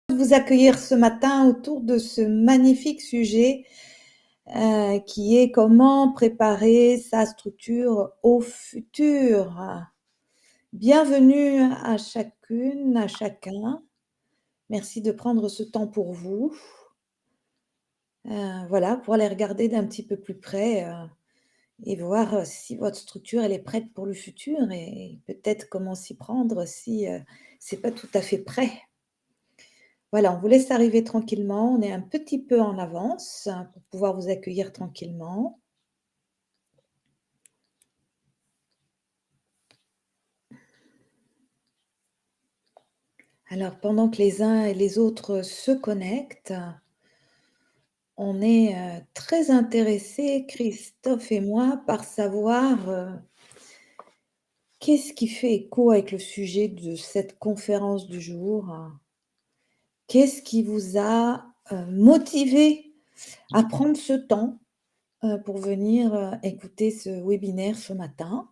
Vous accueillir ce matin autour de ce magnifique sujet qui est comment préparer sa structure au futur. Bienvenue à chacune, à chacun. Merci de prendre ce temps pour vous. Voilà, pour aller regarder d'un petit peu plus près et voir si votre structure elle est prête pour le futur et peut-être comment s'y prendre si c'est pas tout à fait prêt. Voilà, on vous laisse arriver tranquillement. On est un petit peu en avance pour pouvoir vous accueillir tranquillement. Alors, pendant que les uns et les autres se connectent, on est très intéressés, Christophe et moi, par savoir qu'est-ce qui fait écho avec le sujet de cette conférence du jour. Qu'est-ce qui vous a motivé à prendre ce temps pour venir écouter ce webinaire ce matin?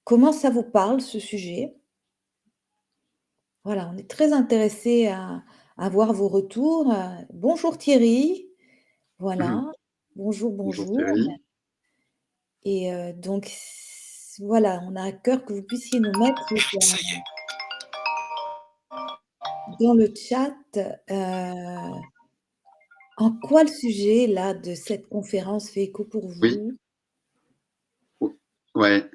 Comment ça vous parle ce sujet? Voilà, on est très intéressés à voir vos retours. Bonjour Thierry, Mmh. voilà. Bonjour, Bonjour bonjour Thierry. et donc voilà, on a à cœur que vous puissiez nous mettre dans le chat, en quoi le sujet là de cette conférence fait écho pour Oui, vous? o ouais,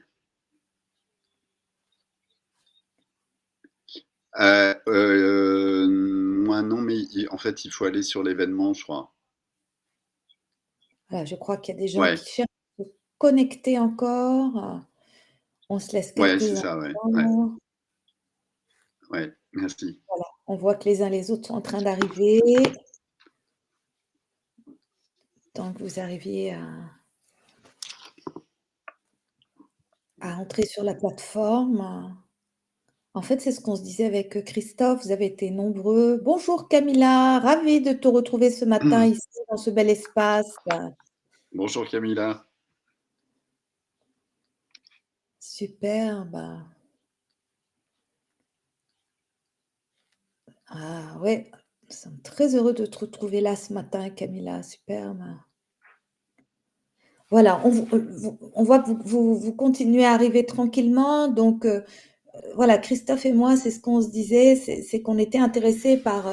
moi non, mais en fait, il faut aller sur l'événement, je crois. Voilà, je crois qu'il y a des gens Ouais, qui cherchent à se connecter encore. On se laisse ouais, quelques c'est ça, ouais, ouais, instants. ouais, merci. Voilà, on voit que les uns les autres sont en train d'arriver. Tant que vous arriviez à entrer sur la plateforme. En fait, c'est ce qu'on se disait avec Christophe, vous avez été nombreux. Bonjour Camilla, ravie de te retrouver ce matin ici dans ce bel espace. Bonjour Camilla. Superbe. Ah ouais, nous sommes très heureux de te retrouver là ce matin Camilla, superbe. Voilà, on voit que vous continuez à arriver tranquillement donc voilà, Christophe et moi, c'est ce qu'on se disait, c'est qu'on était intéressés par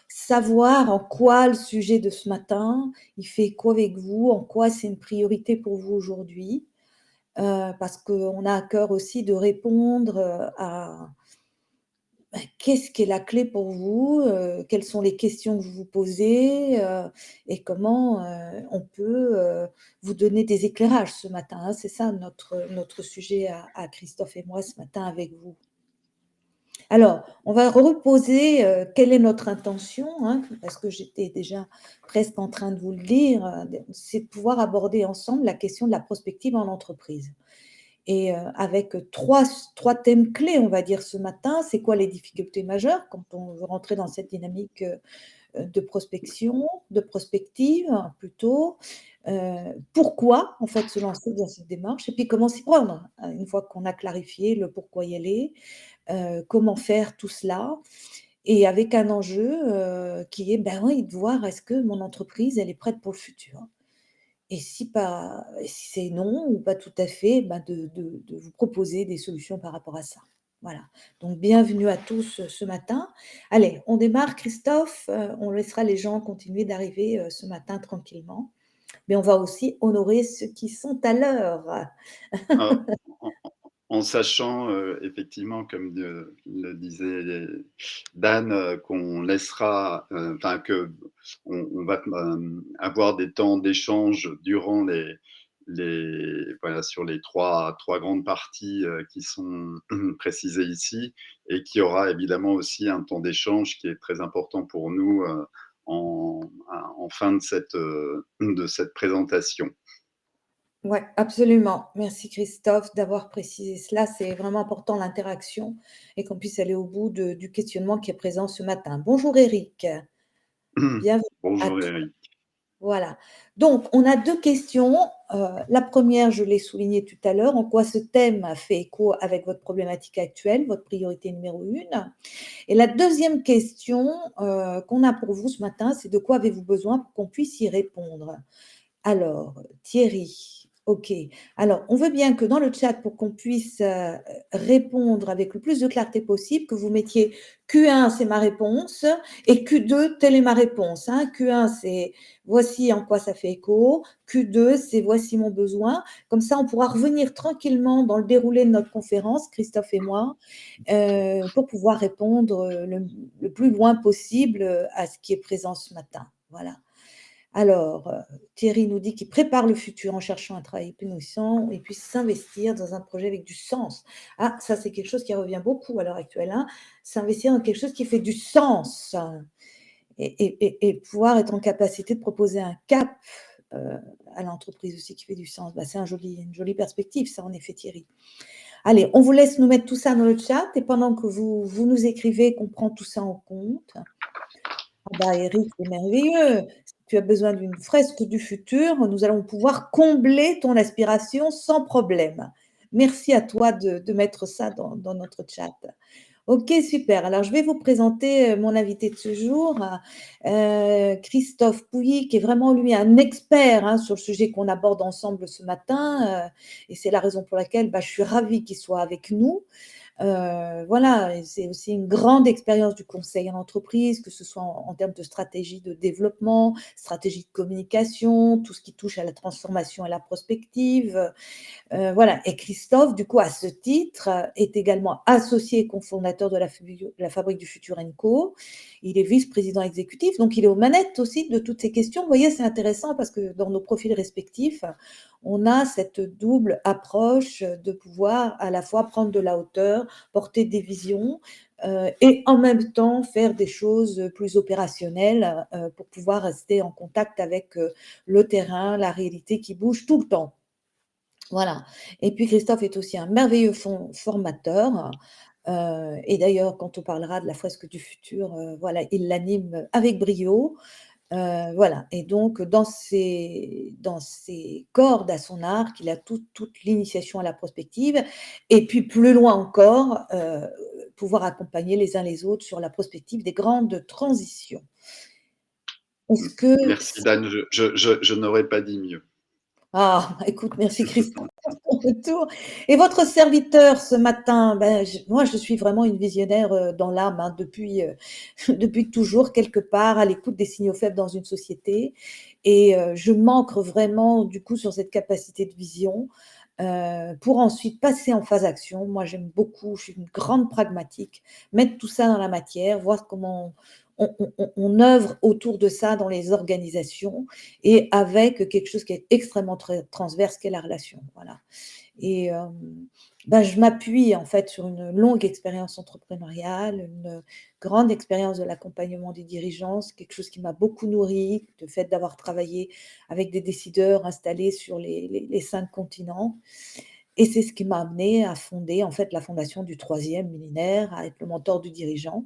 savoir en quoi le sujet de ce matin, il fait écho avec vous, en quoi c'est une priorité pour vous aujourd'hui, parce qu'on a à cœur aussi de répondre à qu'est-ce qui est la clé pour vous, quelles sont les questions que vous vous posez et comment on peut vous donner des éclairages ce matin, hein. C'est ça notre sujet à Christophe et moi ce matin avec vous. Alors, on va reposer, quelle est notre intention, hein, parce que j'étais déjà presque en train de vous le dire, c'est de pouvoir aborder ensemble la question de la prospective en entreprise et avec trois thèmes clés, on va dire, ce matin. C'est quoi les difficultés majeures quand on veut rentrer dans cette dynamique, de prospection, de prospective plutôt? Pourquoi, en fait, se lancer dans cette démarche et puis comment s'y prendre? Une fois qu'on a clarifié le pourquoi y aller, comment faire tout cela et avec un enjeu, qui est, ben oui, de voir est-ce que mon entreprise, elle est prête pour le futur? Et si c'est non ou pas tout à fait, ben de vous proposer des solutions par rapport à ça. Voilà, donc bienvenue à tous, ce matin. Allez, on démarre Christophe, on laissera les gens continuer d'arriver, ce matin tranquillement, mais on va aussi honorer ceux qui sont à l'heure. En en en sachant, effectivement, comme le disait Dan, qu'on laissera, enfin qu'on va, avoir des temps d'échange durant voilà, sur les trois grandes parties, qui sont précisées ici et qu'il y aura évidemment aussi un temps d'échange qui est très important pour nous, en en fin de cette présentation. Ouais, absolument. Merci Christophe d'avoir précisé cela. C'est vraiment important l'interaction et qu'on puisse aller au bout du questionnement qui est présent ce matin. Bonjour Eric, bienvenue à Bonjour toi. Eric. Voilà. Donc, on a 2 questions. La première, je l'ai souligné tout à l'heure, en quoi ce thème a fait écho avec votre problématique actuelle, votre priorité numéro 1. Et la deuxième question, qu'on a pour vous ce matin, c'est de quoi avez-vous besoin pour qu'on puisse y répondre? Alors, Thierry, OK. Alors, on veut bien que dans le chat, pour qu'on puisse, répondre avec le plus de clarté possible, que vous mettiez Q1, c'est ma réponse et Q2, telle est ma réponse, hein. Q1, c'est voici en quoi ça fait écho. Q2, c'est voici mon besoin. Comme ça, on pourra revenir tranquillement dans le déroulé de notre conférence, Christophe et moi, pour pouvoir répondre, le plus loin possible, à ce qui est présent ce matin. Voilà. Alors, Thierry nous dit qu'il prépare le futur en cherchant un travail épanouissant et puis s'investir dans un projet avec du sens. Ah, ça, c'est quelque chose qui revient beaucoup à l'heure actuelle, hein. S'investir dans quelque chose qui fait du sens, et pouvoir être en capacité de proposer un cap, heu, à l'entreprise aussi qui fait du sens. Bah, c'est une jolie perspective ça, en effet, Thierry. Allez, on vous laisse nous mettre tout ça dans le chat et pendant que vous nous écrivez qu'on prend tout ça en compte. Ah bah, Eric, c'est merveilleux. Si tu as besoin d'une fresque du futur, nous allons pouvoir combler ton aspiration sans problème. Merci à toi de mettre ça dans notre chat. OK, super. Alors, je vais vous présenter, mon invité de ce jour, Christophe Pouilly, qui est vraiment, lui, un expert, hein, sur le sujet qu'on aborde ensemble ce matin, et c'est la raison pour laquelle, bah, je suis ravie qu'il soit avec nous. Voilà, et c'est aussi une grande expérience du conseil en entreprise, que ce soit en termes de stratégie de développement, stratégie de communication, tout ce qui touche à la transformation et la prospective. Voilà, et Christophe, du coup, à ce titre, est également associé et cofondateur de la Fabrique du Futur Co. Il est vice-président exécutif, donc il est aux manettes aussi de toutes ces questions. Vous voyez, c'est intéressant parce que dans nos profils respectifs, on a cette double approche de pouvoir à la fois prendre de la hauteur, porter des visions, et en même temps faire des choses plus opérationnelles, pour pouvoir rester en contact avec, le terrain, la réalité qui bouge tout le temps. Voilà, et puis Christophe est aussi un merveilleux formateur, et d'ailleurs quand on parlera de la fresque du futur, voilà, il l'anime avec brio. Voilà, et donc dans ses cordes à son arc, il a toute l'initiation à la prospective et puis plus loin encore, pouvoir accompagner les uns les autres sur la prospective des grandes transitions. Est-ce que Merci Dan, je n'aurais pas dit mieux. Ah, écoute, merci Christophe pour ton retour. Et votre serviteur ce matin, ben, moi je suis vraiment une visionnaire dans l'âme, hein, depuis, depuis toujours, quelque part, à l'écoute des signaux faibles dans une société. Et je manque vraiment, du coup, sur cette capacité de vision pour ensuite passer en phase action. Moi, j'aime beaucoup, je suis une grande pragmatique, mettre tout ça dans la matière, voir comment on œuvre autour de ça dans les organisations et avec quelque chose qui est extrêmement transverse, qui est la relation. Voilà. Et bah, je m'appuie en fait sur une longue expérience entrepreneuriale, une grande expérience de l'accompagnement des dirigeants. C'est quelque chose qui m'a beaucoup nourrie, le fait d'avoir travaillé avec des décideurs installés sur les 5 continents. Et c'est ce qui m'a amenée à fonder en fait la fondation du 3e millénaire, à être le mentor du dirigeant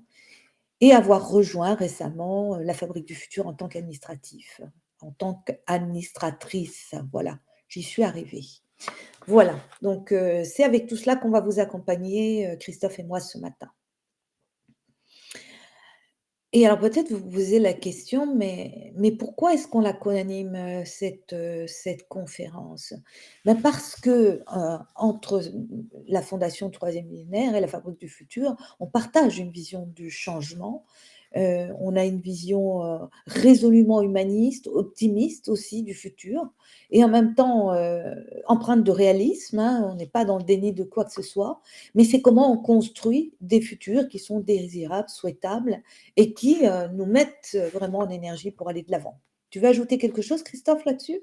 et avoir rejoint récemment, la Fabrique du Futur en tant qu'administratrice, voilà, j'y suis arrivée. Voilà, donc c'est avec tout cela qu'on va vous accompagner, Christophe et moi ce matin. Et alors peut-être vous vous posez la question, mais pourquoi est-ce qu'on la co-anime, cette conférence? Ben parce que, entre la Fondation Troisième Millénaire et la Fabrique du Futur, on partage une vision du changement. On a une vision, résolument humaniste, optimiste aussi du futur et en même temps, empreinte de réalisme, hein. On n'est pas dans le déni de quoi que ce soit, mais c'est comment on construit des futurs qui sont désirables, souhaitables et qui, nous mettent vraiment en énergie pour aller de l'avant. Tu veux ajouter quelque chose, Christophe, là-dessus?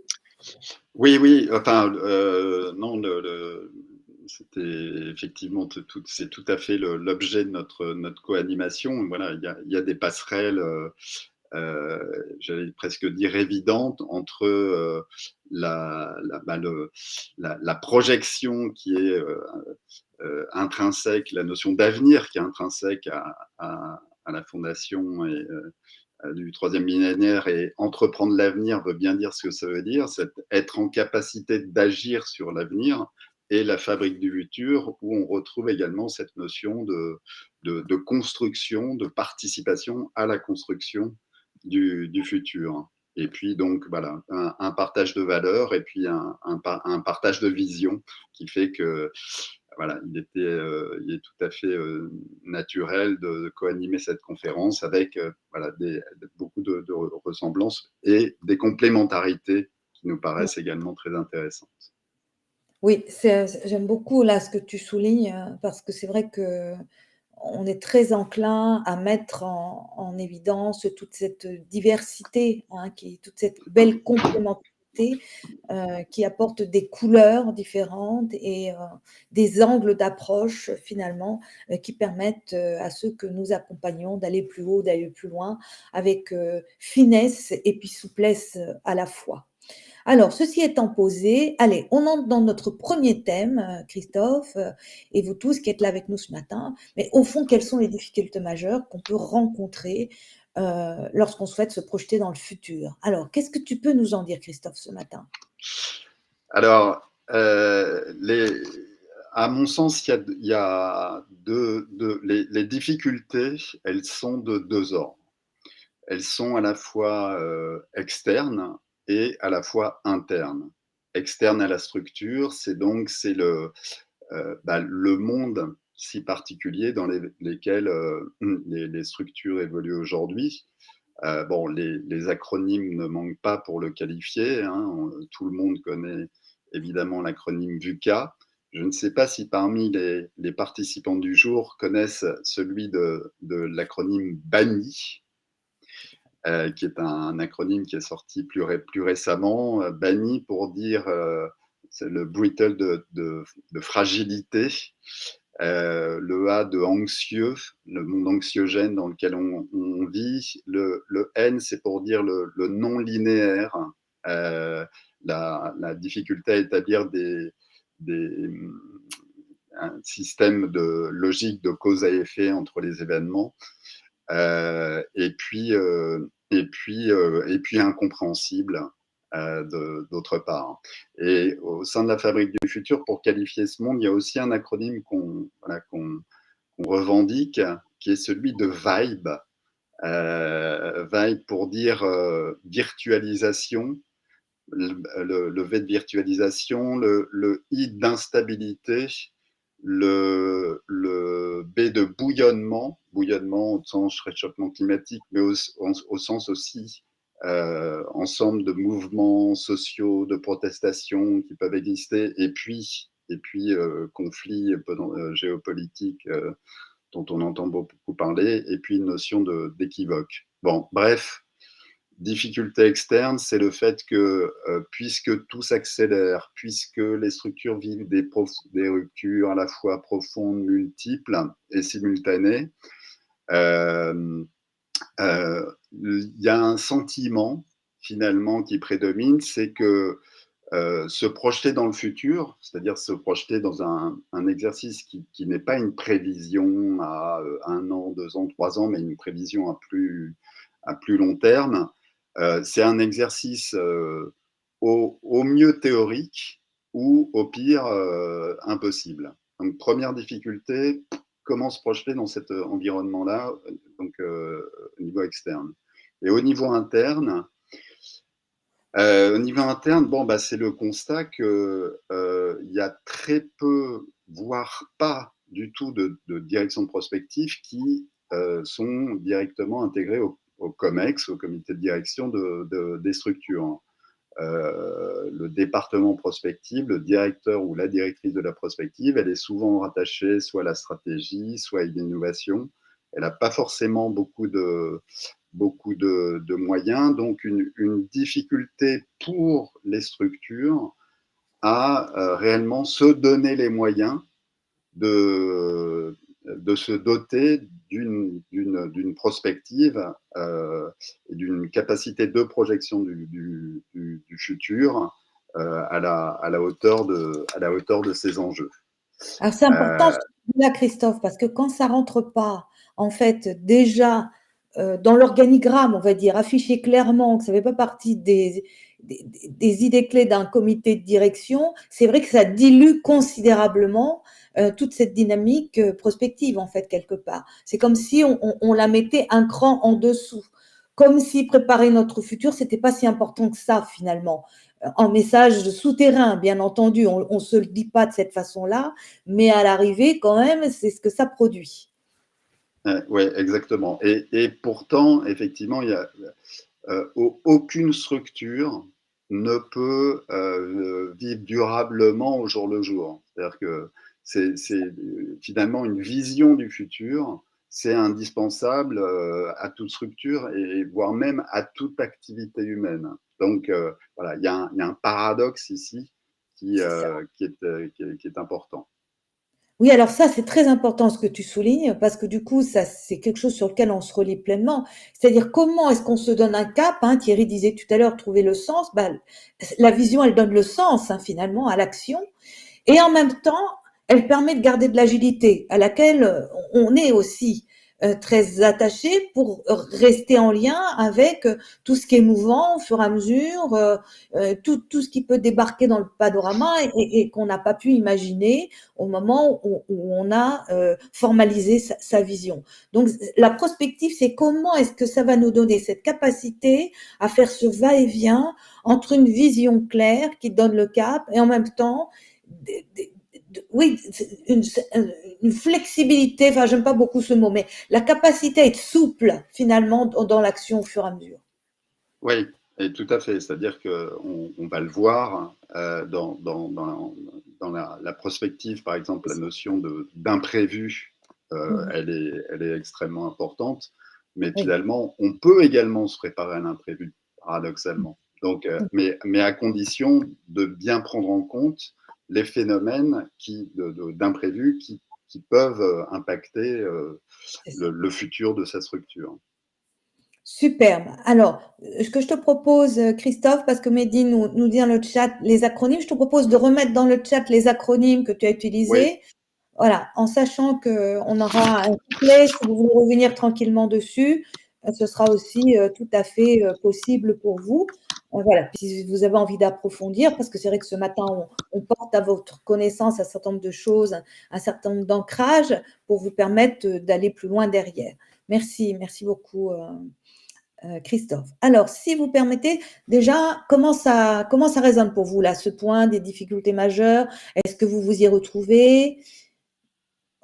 Oui, oui, enfin, non, c'était effectivement c'est tout à fait l'objet de notre co-animation. Voilà, il y a des passerelles, j'allais presque dire évidentes entre la projection qui est intrinsèque, la notion d'avenir qui est intrinsèque à la fondation du troisième millénaire, et entreprendre l'avenir veut bien dire ce que ça veut dire, c'est être en capacité d'agir sur l'avenir, et la fabrique du futur, où on retrouve également cette notion de construction, de participation à la construction du futur. Et puis donc voilà, un partage de valeurs, et puis un partage de vision qui fait que voilà, il est tout à fait naturel de co-animer cette conférence avec voilà, beaucoup de ressemblances et des complémentarités qui nous paraissent également très intéressantes. Oui, j'aime beaucoup là ce que tu soulignes, parce que c'est vrai que on est très enclin à mettre en évidence toute cette diversité, hein, toute cette belle complémentarité, qui apporte des couleurs différentes et des angles d'approche finalement, qui permettent, à ceux que nous accompagnons d'aller plus haut, d'aller plus loin avec, finesse et puis souplesse, à la fois. Alors, ceci étant posé, allez, on entre dans notre premier thème, Christophe, et vous tous qui êtes là avec nous ce matin. Mais au fond, quelles sont les difficultés majeures qu'on peut rencontrer lorsqu'on souhaite se projeter dans le futur? Alors, qu'est-ce que tu peux nous en dire, Christophe, ce matin? Alors, à mon sens, il y a les difficultés, elles sont de deux ordres. Elles sont à la fois externes et à la fois internes. Externes à la structure, c'est le monde si particulier dans lesquels les structures évoluent aujourd'hui. Bon, les acronymes ne manquent pas pour le qualifier, hein. Tout le monde connaît évidemment l'acronyme VUCA. Je ne sais pas si parmi les participants du jour connaissent celui de l'acronyme BANI, qui est un acronyme qui est sorti plus récemment. BANI pour dire, c'est le brittle de fragilité, le A de anxieux, le monde anxiogène dans lequel on vit. Le N, c'est pour dire le non linéaire, la difficulté à établir des, un système de logique de cause à effet entre les événements. Et puis incompréhensible d'autre part. Et au sein de la Fabrique du futur, pour qualifier ce monde, il y a aussi un acronyme qu'on revendique, qui est celui de VIBE. VIBE pour dire virtualisation, le V de virtualisation, le I d'instabilité, le B de bouillonnement au sens réchauffement climatique, mais au sens aussi ensemble de mouvements sociaux, de protestations qui peuvent exister, et puis conflits géopolitiques dont on entend beaucoup parler, et puis une notion d'équivoque. Bon, bref, difficulté externe, c'est le fait que puisque tout s'accélère, puisque les structures vivent des ruptures à la fois profondes, multiples et simultanées, il y a un sentiment finalement qui prédomine, c'est que se projeter dans le futur, c'est-à-dire se projeter dans un exercice qui n'est pas une prévision à 1 an, 2 ans, 3 ans, mais une prévision à plus long terme, c'est un exercice au mieux théorique ou au pire impossible. Donc première difficulté, comment se projeter dans cet environnement-là, donc au niveau externe. Et au niveau interne, bon, bah, c'est le constat que y a très peu, voire pas du tout de direction de prospective qui sont directement intégrées au COMEX, au comité de direction des structures. Le département prospective, le directeur ou la directrice de la prospective, elle est souvent rattachée soit à la stratégie, soit à l'innovation. Elle n'a pas forcément beaucoup de moyens, donc une difficulté pour les structures à réellement se donner les moyens de se doter d'une prospective et d'une capacité de projection du futur à la hauteur de ces enjeux. Alors c'est important ce que tu dis là, Christophe, parce que quand ça rentre pas, en fait, déjà dans l'organigramme, on va dire, afficher clairement que ça ne fait pas partie des idées clés d'un comité de direction, c'est vrai que ça dilue considérablement toute cette dynamique prospective, en fait, quelque part. C'est comme si on la mettait un cran en dessous, comme si préparer notre futur, c'était pas si important que ça, finalement. En message souterrain, bien entendu, on ne se le dit pas de cette façon-là, mais à l'arrivée, quand même, c'est ce que ça produit. Oui, exactement. Et pourtant, effectivement, il y a aucune structure ne peut vivre durablement au jour le jour. C'est-à-dire que c'est finalement une vision du futur, c'est indispensable à toute structure et voire même à toute activité humaine. Donc voilà, il y a un paradoxe ici C'est ça. qui est important. Oui, alors ça, c'est très important ce que tu soulignes, parce que du coup, ça, c'est quelque chose sur lequel on se relie pleinement. C'est-à-dire, comment est-ce qu'on se donne un cap, hein, Thierry disait tout à l'heure, trouver le sens. Ben, la vision, elle donne le sens, hein, finalement, à l'action. Et en même temps, elle permet de garder de l'agilité, à laquelle on est aussi très attaché pour rester en lien avec tout ce qui est mouvant au fur et à mesure, tout ce qui peut débarquer dans le panorama et qu'on n'a pas pu imaginer au moment où on a formalisé sa vision. Donc la prospective, c'est comment est-ce que ça va nous donner cette capacité à faire ce va-et-vient entre une vision claire qui donne le cap et en même temps oui, une flexibilité, enfin, j'aime pas beaucoup ce mot, mais la capacité à être souple, finalement, dans l'action au fur et à mesure. Oui, et tout à fait. C'est-à-dire qu'on va le voir dans la prospective, par exemple, la notion d'imprévu, Mhm. elle est extrêmement importante. Mais Oui. finalement, on peut également se préparer à l'imprévu, paradoxalement. Donc, mais à condition de bien prendre en compte les phénomènes d'imprévu qui peuvent impacter C'est ça. le futur de sa structure. Superbe. Alors, ce que je te propose, Christophe, parce que Mehdi nous dit dans le chat les acronymes, je te propose de remettre dans le chat les acronymes que tu as Oui, utilisés. Voilà, en sachant qu'on aura un replay, si vous voulez revenir tranquillement dessus, ce sera aussi tout à fait possible pour vous. Voilà, puis si vous avez envie d'approfondir, parce que c'est vrai que ce matin, on porte à votre connaissance un certain nombre de choses, un certain nombre d'ancrages pour vous permettre d'aller plus loin derrière. Merci, merci beaucoup, Christophe. Alors, si vous permettez, déjà, comment ça résonne pour vous, là, ce point des difficultés majeures? Est-ce que vous vous y retrouvez?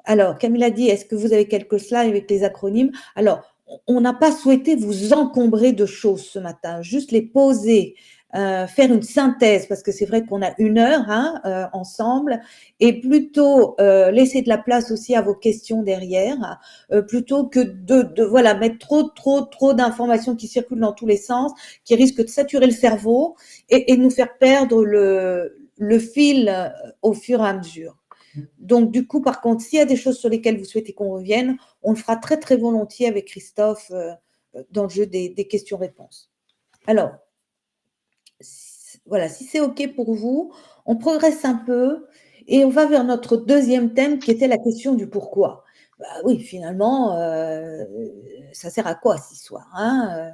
Alors, Camille a dit, est-ce que vous avez quelques slides avec les acronymes? Alors, on n'a pas souhaité vous encombrer de choses ce matin, juste les poser, faire une synthèse, parce que c'est vrai qu'on a 1 heure hein, ensemble, et plutôt laisser de la place aussi à vos questions derrière, plutôt que voilà, mettre trop d'informations qui circulent dans tous les sens, qui risquent de saturer le cerveau et de nous faire perdre le fil au fur et à mesure. Donc, du coup, par contre, s'il y a des choses sur lesquelles vous souhaitez qu'on revienne, on le fera très, très volontiers avec Christophe dans le jeu des questions-réponses. Alors, voilà, si c'est OK pour vous, on progresse un peu et on va vers notre deuxième thème qui était la question du pourquoi. Bah oui, finalement, ça sert à quoi cette histoire hein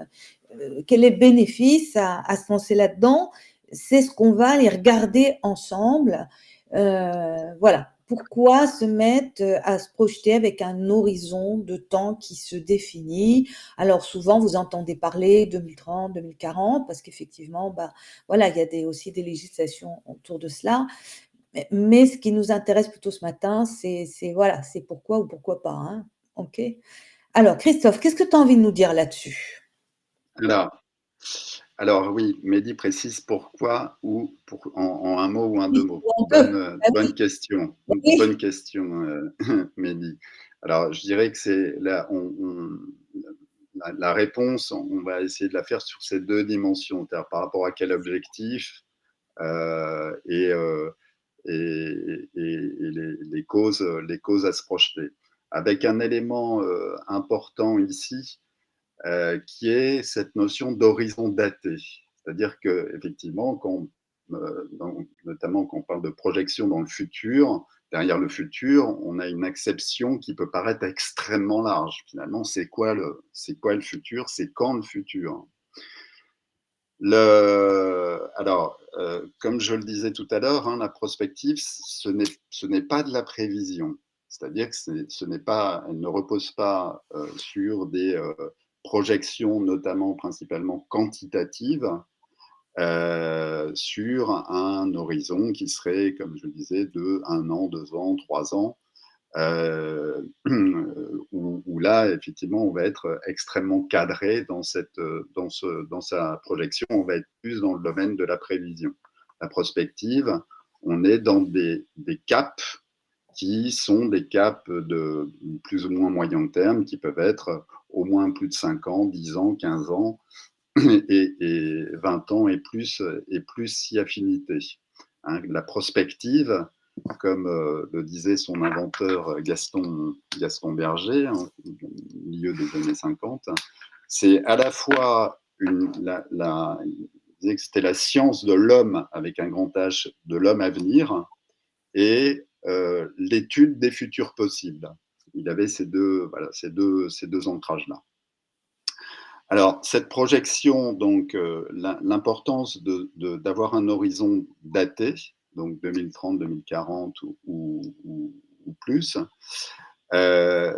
quel est le bénéfice à se lancer là-dedans? C'est ce qu'on va aller regarder ensemble. Voilà. Pourquoi se mettre à se projeter avec un horizon de temps qui se définit? Alors souvent, vous entendez parler 2030, 2040, parce qu'effectivement, bah, voilà, il y a aussi des législations autour de cela. Mais ce qui nous intéresse plutôt ce matin, voilà, c'est pourquoi ou pourquoi pas. Hein. OK. Alors, Christophe, qu'est-ce que tu as envie de nous dire là-dessus? alors, Alors oui, Mehdi précise pourquoi ou en un mot ou en deux Oui, mots. ou en deux. Ah Bonne oui, question, bonne oui. question, Mehdi. Alors je dirais que c'est la réponse, on va essayer de la faire sur ces deux dimensions, c'est-à-dire par rapport à quel objectif euh, et, euh, et les causes à se projeter. Avec un élément important ici, qui est cette notion d'horizon daté. C'est-à-dire que effectivement, notamment quand on parle de projection dans le futur, derrière le futur, on a une acception qui peut paraître extrêmement large. Finalement, c'est quoi le futur? C'est quand le futur? Alors, comme je le disais tout à l'heure, hein, la prospective, ce n'est pas de la prévision. C'est-à-dire que elle ne repose pas sur des projections, notamment principalement quantitatives, sur un horizon qui serait, comme je le disais, de 1 an, 2 ans, 3 ans, où là, effectivement, on va être extrêmement cadré dans sa projection. On va être plus dans le domaine de la prévision. La prospective, on est dans des caps qui sont des caps de plus ou moins moyen terme, qui peuvent être au moins plus de 5 ans, 10 ans, 15 ans, et 20 ans et plus si affinité. Hein, la prospective, comme le disait son inventeur Gaston Berger, hein, au milieu des années 50, c'est à la fois c'était la science de l'homme avec un grand H, de l'homme à venir, et l'étude des futurs possibles. Il avait ces deux ancrages-là. Alors, cette projection, donc, l'importance d'avoir un horizon daté, donc 2030, 2040 ou plus, à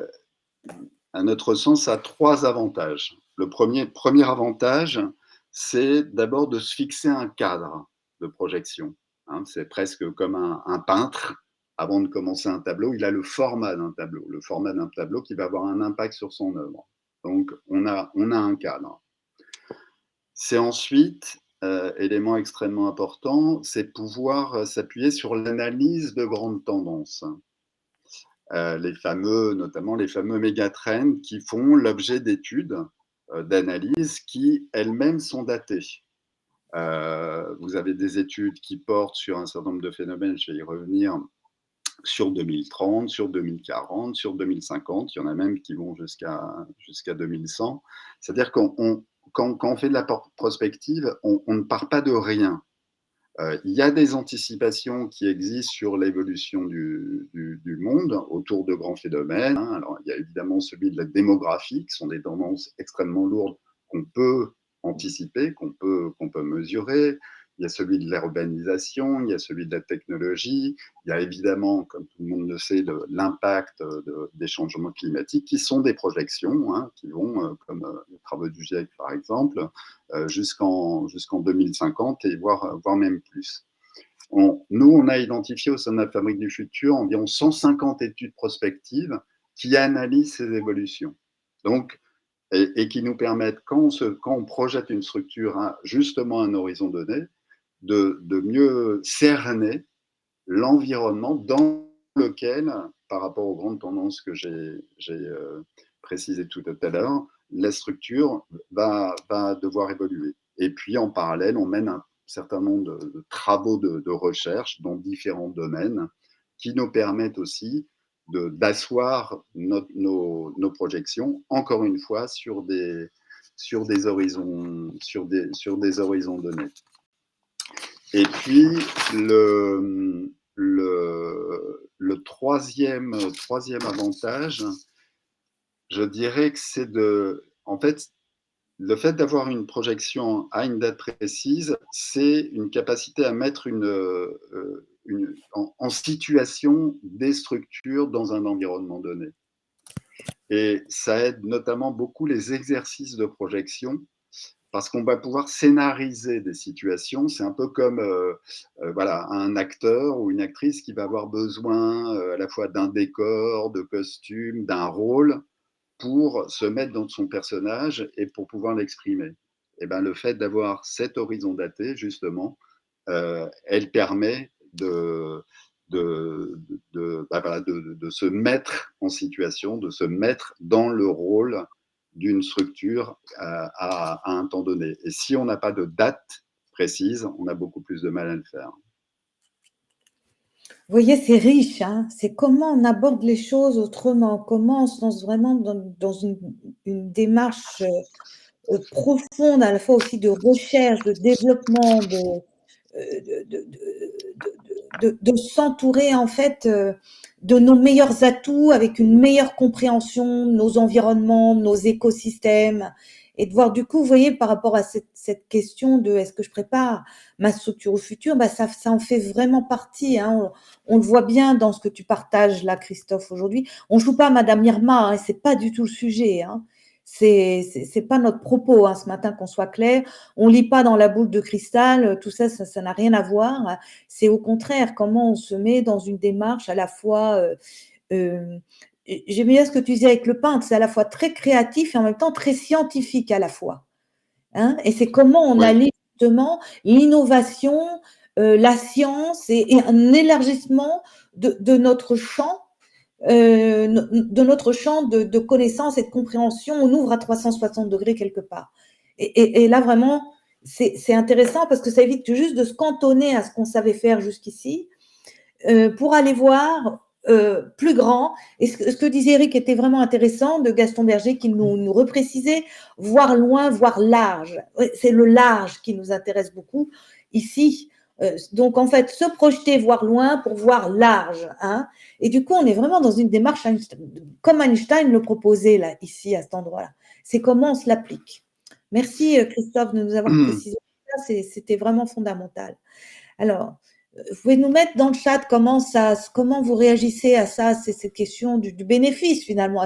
notre sens, a 3 avantages. Le premier avantage, c'est d'abord de se fixer un cadre de projection. Hein, c'est presque comme un peintre, avant de commencer un tableau, il a le format d'un tableau qui va avoir un impact sur son œuvre. Donc, on a un cadre. C'est ensuite, élément extrêmement important, c'est pouvoir s'appuyer sur l'analyse de grandes tendances. Notamment les fameux mégatrends qui font l'objet d'études, d'analyses qui elles-mêmes sont datées. Vous avez des études qui portent sur un certain nombre de phénomènes, je vais y revenir, sur 2030, sur 2040, sur 2050, il y en a même qui vont jusqu'à 2100. C'est-à-dire quand on fait de la prospective, on ne part pas de rien. Il y a des anticipations qui existent sur l'évolution du monde autour de grands phénomènes. Hein. Alors, il y a évidemment celui de la démographie, qui sont des tendances extrêmement lourdes qu'on peut anticiper, qu'on peut mesurer. Il y a celui de l'urbanisation, il y a celui de la technologie, il y a évidemment, comme tout le monde le sait, l'impact des changements climatiques, qui sont des projections, hein, qui vont, comme les travaux du GIEC par exemple, jusqu'en 2050 et voire même plus. Nous, on a identifié au sein de la Fabrique du Futur environ 150 études prospectives qui analysent ces évolutions. Donc, et qui nous permettent, quand on projette une structure à justement un horizon donné, de mieux cerner l'environnement dans lequel, par rapport aux grandes tendances que j'ai précisées tout à l'heure, la structure va devoir évoluer. Et puis, en parallèle, on mène un certain nombre de travaux de recherche dans différents domaines qui nous permettent aussi d'asseoir nos projections, encore une fois, sur des horizons donnés. Et puis, le troisième avantage, je dirais que c'est en fait, le fait d'avoir une projection à une date précise, c'est une capacité à mettre en situation des structures dans un environnement donné. Et ça aide notamment beaucoup les exercices de projection, parce qu'on va pouvoir scénariser des situations. C'est un peu comme voilà, un acteur ou une actrice qui va avoir besoin à la fois d'un décor, de costumes, d'un rôle pour se mettre dans son personnage et pour pouvoir l'exprimer. Et ben, le fait d'avoir cet horizon daté, justement, elle permet de se mettre en situation, de se mettre dans le rôle d'une structure à un temps donné. Et si on n'a pas de date précise, on a beaucoup plus de mal à le faire. Vous voyez, c'est riche, hein. C'est comment on aborde les choses autrement, comment on se lance vraiment dans une démarche profonde, à la fois aussi de recherche, de développement, de s'entourer en fait de nos meilleurs atouts, avec une meilleure compréhension de nos environnements, de nos écosystèmes, et de voir du coup, vous voyez, par rapport à cette question de est-ce que je prépare ma structure au futur, bah ça en fait vraiment partie. Hein. On le voit bien dans ce que tu partages là, Christophe, aujourd'hui. On joue pas Madame Irma, hein, c'est pas du tout le sujet. Hein. C'est pas notre propos hein, ce matin, qu'on soit clair. On lit pas dans la boule de cristal, tout ça, ça n'a rien à voir. C'est au contraire comment on se met dans une démarche à la fois. J'aime bien ce que tu disais avec le peintre, c'est à la fois très créatif et en même temps très scientifique à la fois. Hein, et c'est comment on Oui. allie justement l'innovation, la science et un élargissement de notre champ de notre champ de connaissances et de compréhension, on ouvre à 360 degrés quelque part. Et là, vraiment, c'est intéressant parce que ça évite juste de se cantonner à ce qu'on savait faire jusqu'ici pour aller voir plus grand. Et ce que disait Eric était vraiment intéressant de Gaston Berger qui nous reprécisait, voir loin, voir large. C'est le large qui nous intéresse beaucoup ici. Donc, en fait, se projeter, voir loin pour voir large. Hein. Et du coup, on est vraiment dans une démarche comme Einstein le proposait là, ici, à cet endroit-là. C'est comment on se l'applique. Merci, Christophe, de nous avoir précisé ça. C'était vraiment fondamental. Alors, vous pouvez nous mettre dans le chat comment vous réagissez à ça, c'est cette question du bénéfice finalement.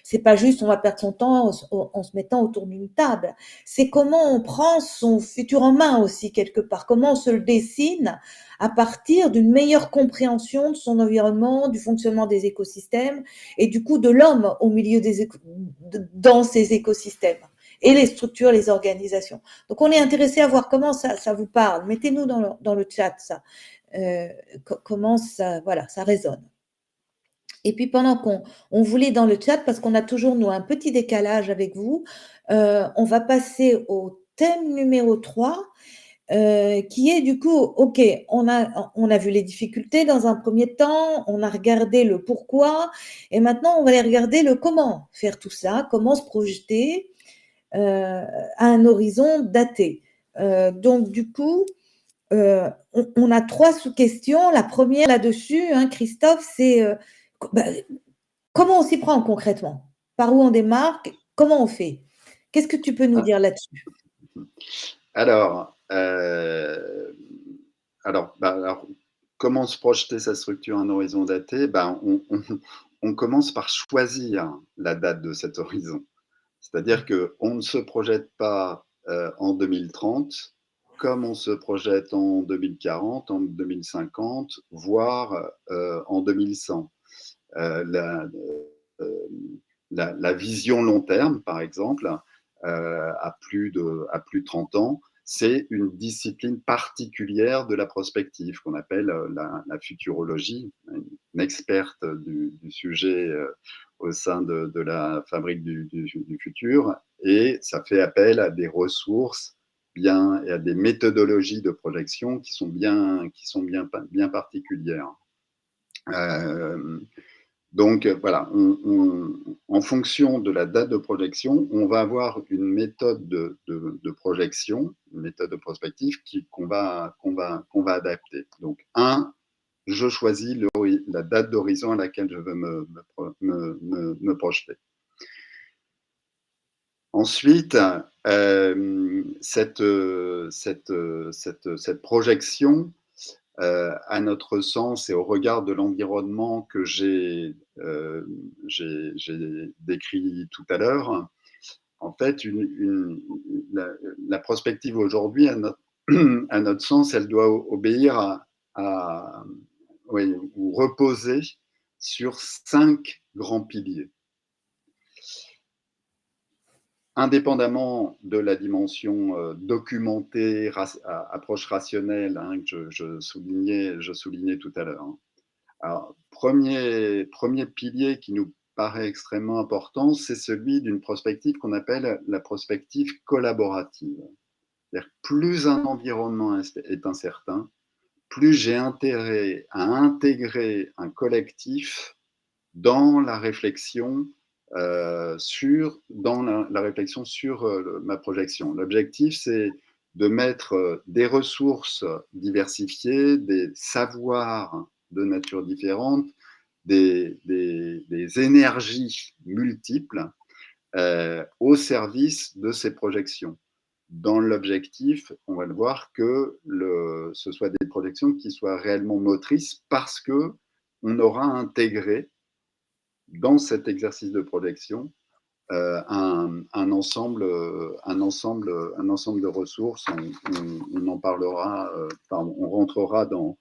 C'est pas juste on va perdre son temps en se mettant autour d'une table. C'est comment on prend son futur en main aussi quelque part. Comment on se le dessine à partir d'une meilleure compréhension de son environnement, du fonctionnement des écosystèmes et du coup de l'homme au milieu dans ces écosystèmes et les structures, les organisations. Donc, on est intéressé à voir comment ça vous parle. Mettez-nous dans le chat ça. Comment ça, voilà, ça résonne. Et puis, pendant qu'on vous lit dans le chat, parce qu'on a toujours, nous, un petit décalage avec vous, on va passer au thème numéro 3, qui est du coup, OK, on a vu les difficultés dans un premier temps, on a regardé le pourquoi, et maintenant, on va aller regarder le comment faire tout ça, comment se projeter, à un horizon daté. Donc, du coup, on a 3 sous-questions. La première là-dessus, hein, Christophe, c'est comment on s'y prend concrètement? Par où on démarque? Comment on fait? Qu'est-ce que tu peux nous dire là-dessus? Alors, comment se projeter sa structure à un horizon daté? On commence par choisir la date de cet horizon. C'est-à-dire qu'on ne se projette pas en 2030 comme on se projette en 2040, en 2050, voire en 2100. Euh, la vision long terme, par exemple, à plus de 30 ans, c'est une discipline particulière de la prospective qu'on appelle la futurologie, une experte du sujet au sein de la fabrique du futur, et ça fait appel à des ressources et à des méthodologies de projection qui sont bien particulières. Donc voilà, en fonction de la date de projection, on va avoir une méthode de projection, une méthode de prospective qu'on va adapter. Donc, je choisis la date d'horizon à laquelle je veux me projeter. Ensuite, cette projection, à notre sens et au regard de l'environnement que j'ai décrit tout à l'heure, en fait, la prospective aujourd'hui, à notre sens, elle doit obéir oui, ou reposer sur 5 grands piliers. Indépendamment de la dimension documentée, approche rationnelle, hein, que je soulignais tout à l'heure. Hein. Alors, premier pilier qui nous paraît extrêmement important, c'est celui d'une prospective qu'on appelle la prospective collaborative. C'est-à-dire, plus un environnement est incertain, plus j'ai intérêt à intégrer un collectif dans la réflexion sur ma projection. L'objectif, c'est de mettre des ressources diversifiées, des savoirs de nature différente, des énergies multiples au service de ces projections. Dans l'objectif, on va le voir, que ce soit des projections qui soient réellement motrices parce qu'on aura intégré dans cet exercice de projection un ensemble de ressources. On en parlera, on rentrera dans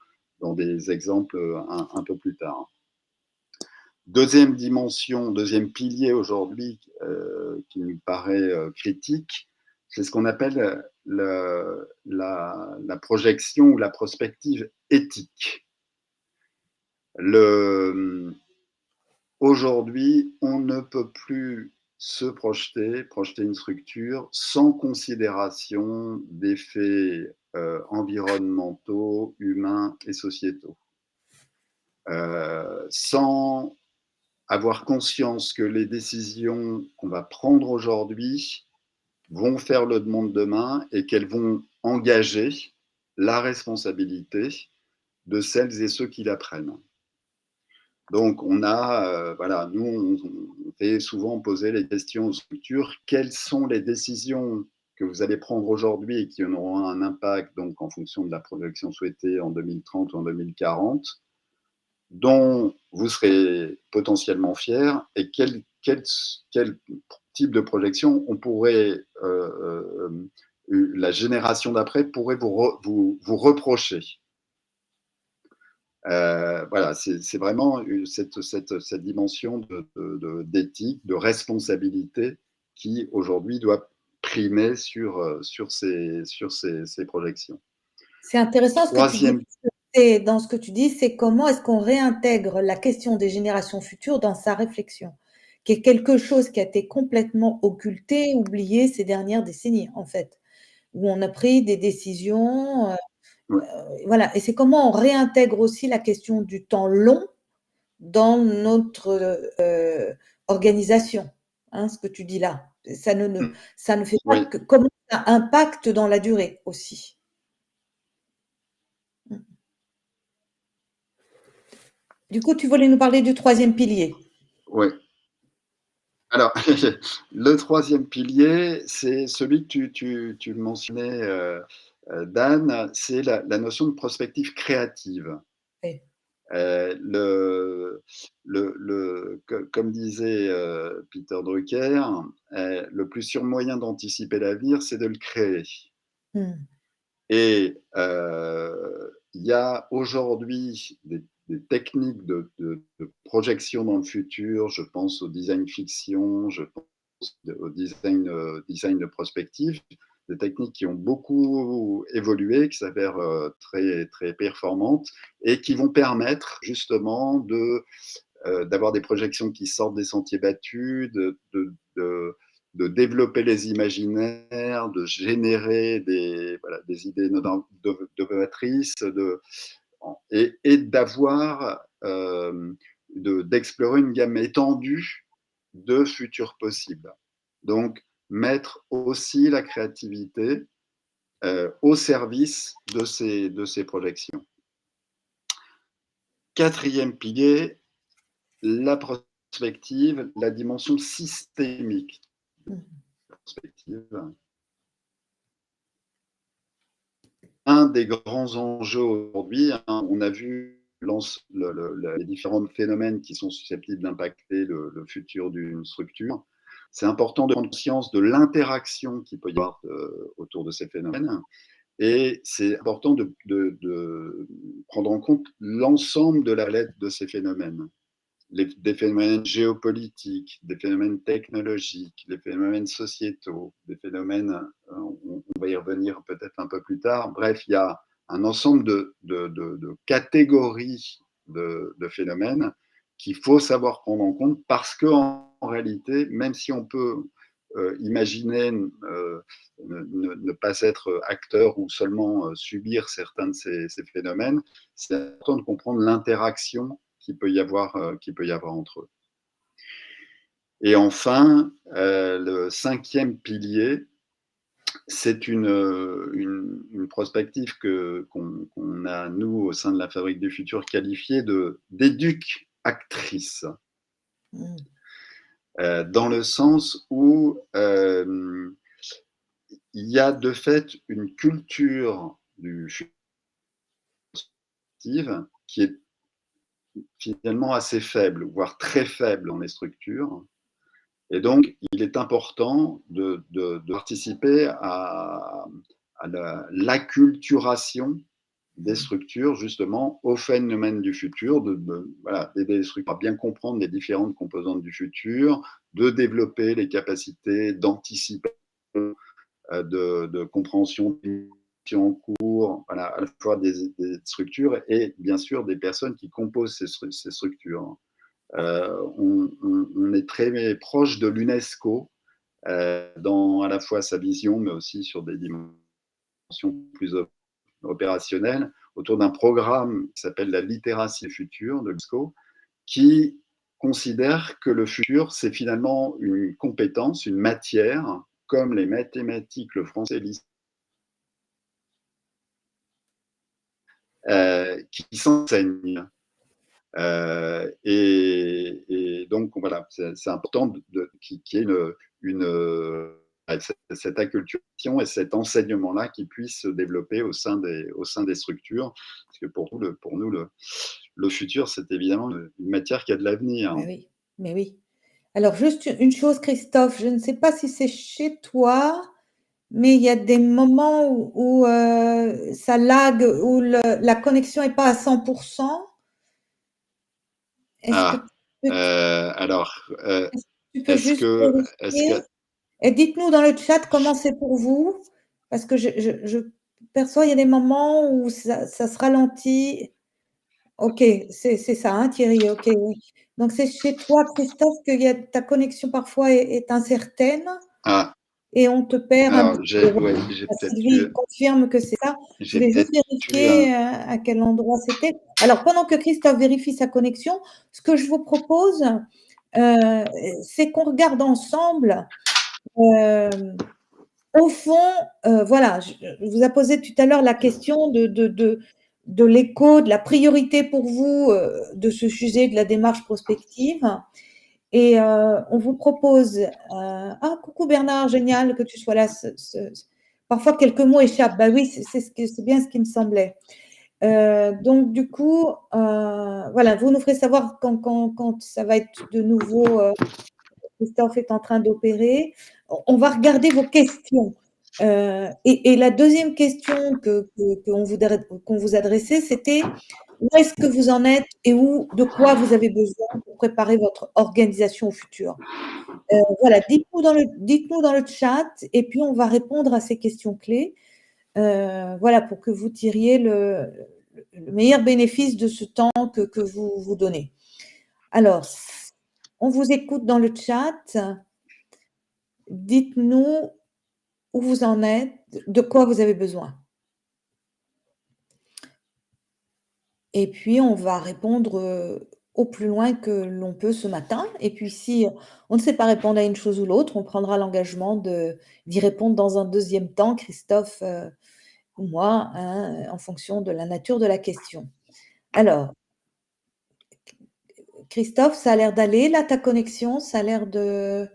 des exemples un peu plus tard. Deuxième dimension, deuxième pilier aujourd'hui qui me paraît critique, c'est ce qu'on appelle la projection ou la prospective éthique. Aujourd'hui, on ne peut plus se projeter une structure sans considération d'effets environnementaux, humains et sociétaux. Sans avoir conscience que les décisions qu'on va prendre aujourd'hui vont faire le monde demain et qu'elles vont engager la responsabilité de celles et ceux qui la prennent. Donc, on a, voilà, nous, on fait souvent poser les questions aux structures. Quelles sont les décisions que vous allez prendre aujourd'hui et qui auront un impact, donc, en fonction de la projection souhaitée en 2030 ou en 2040, dont vous serez potentiellement fiers, et quel type de projection on pourrait, la génération d'après pourrait vous reprocher. Voilà, c'est vraiment cette dimension d'éthique, de responsabilité qui aujourd'hui doit primer sur ces projections. C'est intéressant ce que tu dis. Dans ce que tu dis, c'est comment est-ce qu'on réintègre la question des générations futures dans sa réflexion, qui est quelque chose qui a été complètement occulté, oublié ces dernières décennies, en fait, où on a pris des décisions. Voilà. Et c'est comment on réintègre aussi la question du temps long dans notre organisation, hein, ce que tu dis là. Ça ne fait pas que comment ça impacte dans la durée aussi. Du coup, tu voulais nous parler du troisième pilier. Oui. Alors, le troisième pilier, c'est celui que tu mentionnais, Dan, c'est la notion de prospective créative. Oui. Comme disait Peter Drucker, le plus sûr moyen d'anticiper l'avenir, c'est de le créer. Et il y a aujourd'hui des techniques de projection dans le futur. Je pense au design fiction, je pense au design de prospective, des techniques qui ont beaucoup évolué, qui s'avèrent très, très performantes et qui vont permettre justement d'avoir des projections qui sortent des sentiers battus, de développer les imaginaires, de générer des idées novatrices, et d'avoir, d'explorer une gamme étendue de futurs possibles. Donc, mettre aussi la créativité au service de ces projections. Quatrième pilier, la prospective, la dimension systémique de la prospective. Un des grands enjeux aujourd'hui, on a vu les différents phénomènes qui sont susceptibles d'impacter le futur d'une structure. C'est important de prendre conscience de l'interaction qu'il peut y avoir autour de ces phénomènes. Et c'est important de prendre en compte l'ensemble de la palette de ces phénomènes. Des phénomènes géopolitiques, des phénomènes technologiques, des phénomènes sociétaux, des phénomènes, on va y revenir peut-être un peu plus tard. Bref, il y a un ensemble de catégories de phénomènes qu'il faut savoir prendre en compte parce qu'en réalité, même si on peut imaginer ne pas être acteur ou seulement subir certains de ces phénomènes, c'est important de comprendre l'interaction qu'il peut y avoir entre eux. Et enfin, le cinquième pilier, c'est une prospective qu'on a, nous, au sein de la Fabrique du futur, qualifiée d'éduc-actrice. Mmh. Dans le sens où il y a de fait une culture du futur qui est finalement assez faible, voire très faible dans les structures. Et donc, il est important de participer à l'acculturation des Mmh. structures, justement, au phénomène du futur, voilà, d'aider les structures à bien comprendre les différentes composantes du futur, de développer les capacités d'anticipation, de compréhension en cours, voilà, à la fois des structures et bien sûr des personnes qui composent ces structures. On est très proche de l'UNESCO dans à la fois sa vision, mais aussi sur des dimensions plus opérationnelles, autour d'un programme qui s'appelle la littératie future de l'UNESCO, qui considère que le futur, c'est finalement une compétence, une matière, comme les mathématiques, le français, qui s'enseigne. Et donc, voilà, c'est important qu'il y ait cette acculturation et cet enseignement-là qui puisse se développer au sein des structures. Parce que pour nous le futur, c'est évidemment une matière qui a de l'avenir. Bah oui, mais oui. Alors juste une chose Christophe, je ne sais pas si c'est chez toi, mais il y a des moments où ça lag, où la connexion est pas à 100%. Est-ce que Ah, tu peux alors, est-ce que tu peux juste est-ce vérifier? que, Et dites-nous dans le chat comment c'est pour vous, parce que je perçois, il y a des moments où ça se ralentit. OK, c'est ça, hein, Thierry? OK, oui. Donc c'est chez toi, Christophe, qu'il y a ta connexion parfois est incertaine ah, et on te perd un alors petit peu. ouais, Sylvie confirme que c'est ça. Je j'ai voulais juste peut-être eu un, vérifier, à quel endroit c'était. Alors pendant que Christophe vérifie sa connexion, ce que je vous propose, heu, c'est qu'on regarde ensemble, hem au fond, voilà, je vous a posé tout à l'heure la question de l'écho, de la priorité pour vous, de ce sujet de la démarche prospective et on vous propose, ah coucou Bernard, génial que tu sois là, parfois quelques mots échappent. Bah oui, c'est bien ce qui me semblait. Donc du coup, voilà, vous nous ferez savoir quand ça va être de nouveau, Christophe est en train d'opérer. On va regarder vos questions. Et la deuxième question qu'on vous adressait, c'était où est-ce que vous en êtes et de quoi vous avez besoin pour préparer votre organisation au futur. Voilà, dites-nous dans le chat et puis on va répondre à ces questions clés. Voilà, pour que vous tiriez le meilleur bénéfice de ce temps que vous vous donnez. Alors, on vous écoute dans le chat. Dites-nous où vous en êtes, de quoi vous avez besoin. Et puis on va répondre, au plus loin que l'on peut ce matin et puis si on ne sait pas répondre à une chose ou l'autre, on prendra l'engagement d'y répondre dans un deuxième temps, Christophe, ou moi, hein, en fonction de la nature de la question. Alors, Christophe, ça a l'air d'aller là, ta connexion? Ça a l'air de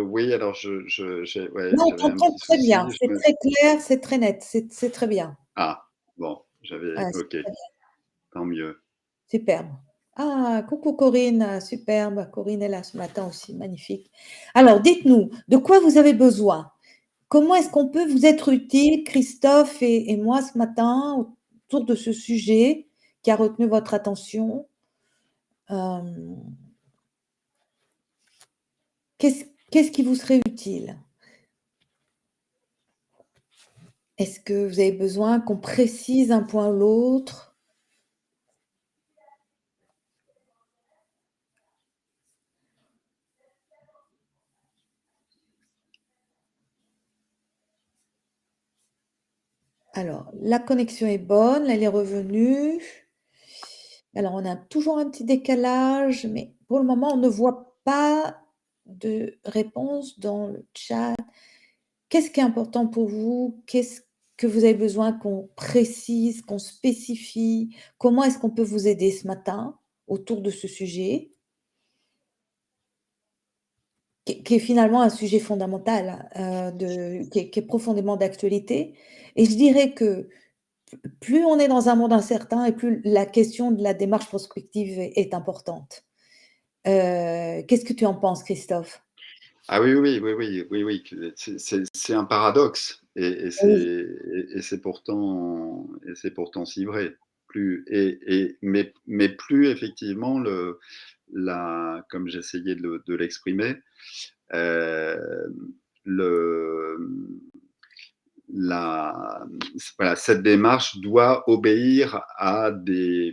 oui, alors ouais, non, on j'avais un t'entend petit très bien, souci. c'est très clair, c'est très net, c'est très bien. Ah, bon, Ouais, c'est ok, très bien. tant mieux. Superbe. Ah, coucou Corinne, superbe. Corinne est là ce matin aussi, magnifique. Alors, dites-nous, de quoi vous avez besoin? Comment est-ce qu'on peut vous être utile, Christophe et moi, ce matin, autour de ce sujet qui a retenu votre attention? Euh, qu'est-ce qui vous serait utile? Est-ce que vous avez besoin qu'on précise un point ou l'autre? Alors, la connexion est bonne, elle est revenue. Alors, on a toujours un petit décalage, mais pour le moment, on ne voit pas de réponse dans le chat. qu'est-ce qui est important pour vous? Qu'est-ce que vous avez besoin qu'on précise, qu'on spécifie? Comment est-ce qu'on peut vous aider ce matin autour de ce sujet? Qui est finalement un sujet fondamental, qui est profondément d'actualité et je dirais que plus on est dans un monde incertain et plus la question de la démarche prospective est importante. Qu'est-ce que tu en penses, Christophe? Ah oui, oui, oui, oui, oui, oui, que c'est un paradoxe Oui, et c'est pourtant si vrai. Plus mais plus effectivement comme j'essayais de l'exprimer, hem, le la voilà, cette démarche doit obéir à des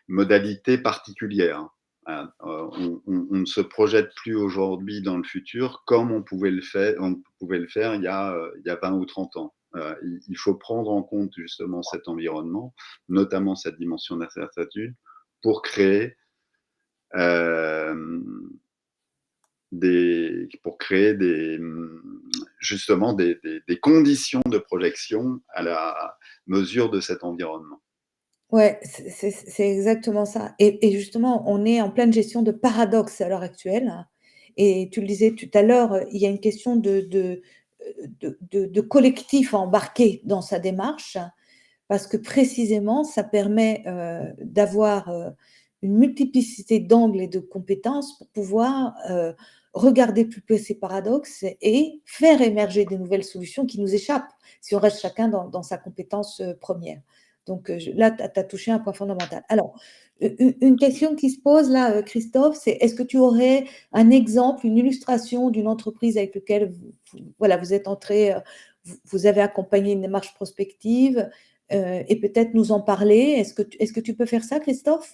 modalités particulières. Voilà, on ne se projette plus aujourd'hui dans le futur comme on pouvait le faire il y a 20 ou 30 ans. Il faut prendre en compte justement cet environnement, notamment cette dimension d'incertitude, pour créer, hem, justement des conditions de projection à la mesure de cet environnement. ouais, c'est exactement ça et justement, on est en pleine gestion de paradoxes à l'heure actuelle et tu le disais tout à l'heure, il y a une question de collectif à embarquer dans sa démarche. Parce que précisément, ça permet, d'avoir, une multiplicité d'angles et de compétences pour pouvoir, regarder plus près ces paradoxes et faire émerger des nouvelles solutions qui nous échappent, si on reste chacun dans sa compétence, 1re. Donc, je là, tu as touché un point fondamental. Alors, une question qui se pose là, Christophe, c'est est-ce que tu aurais un exemple, une illustration d'une entreprise avec lequel voilà, vous êtes entrés, vous avez accompagné une démarche prospective, et peut-être nous en parler. Est-ce que tu peux faire ça, Christophe?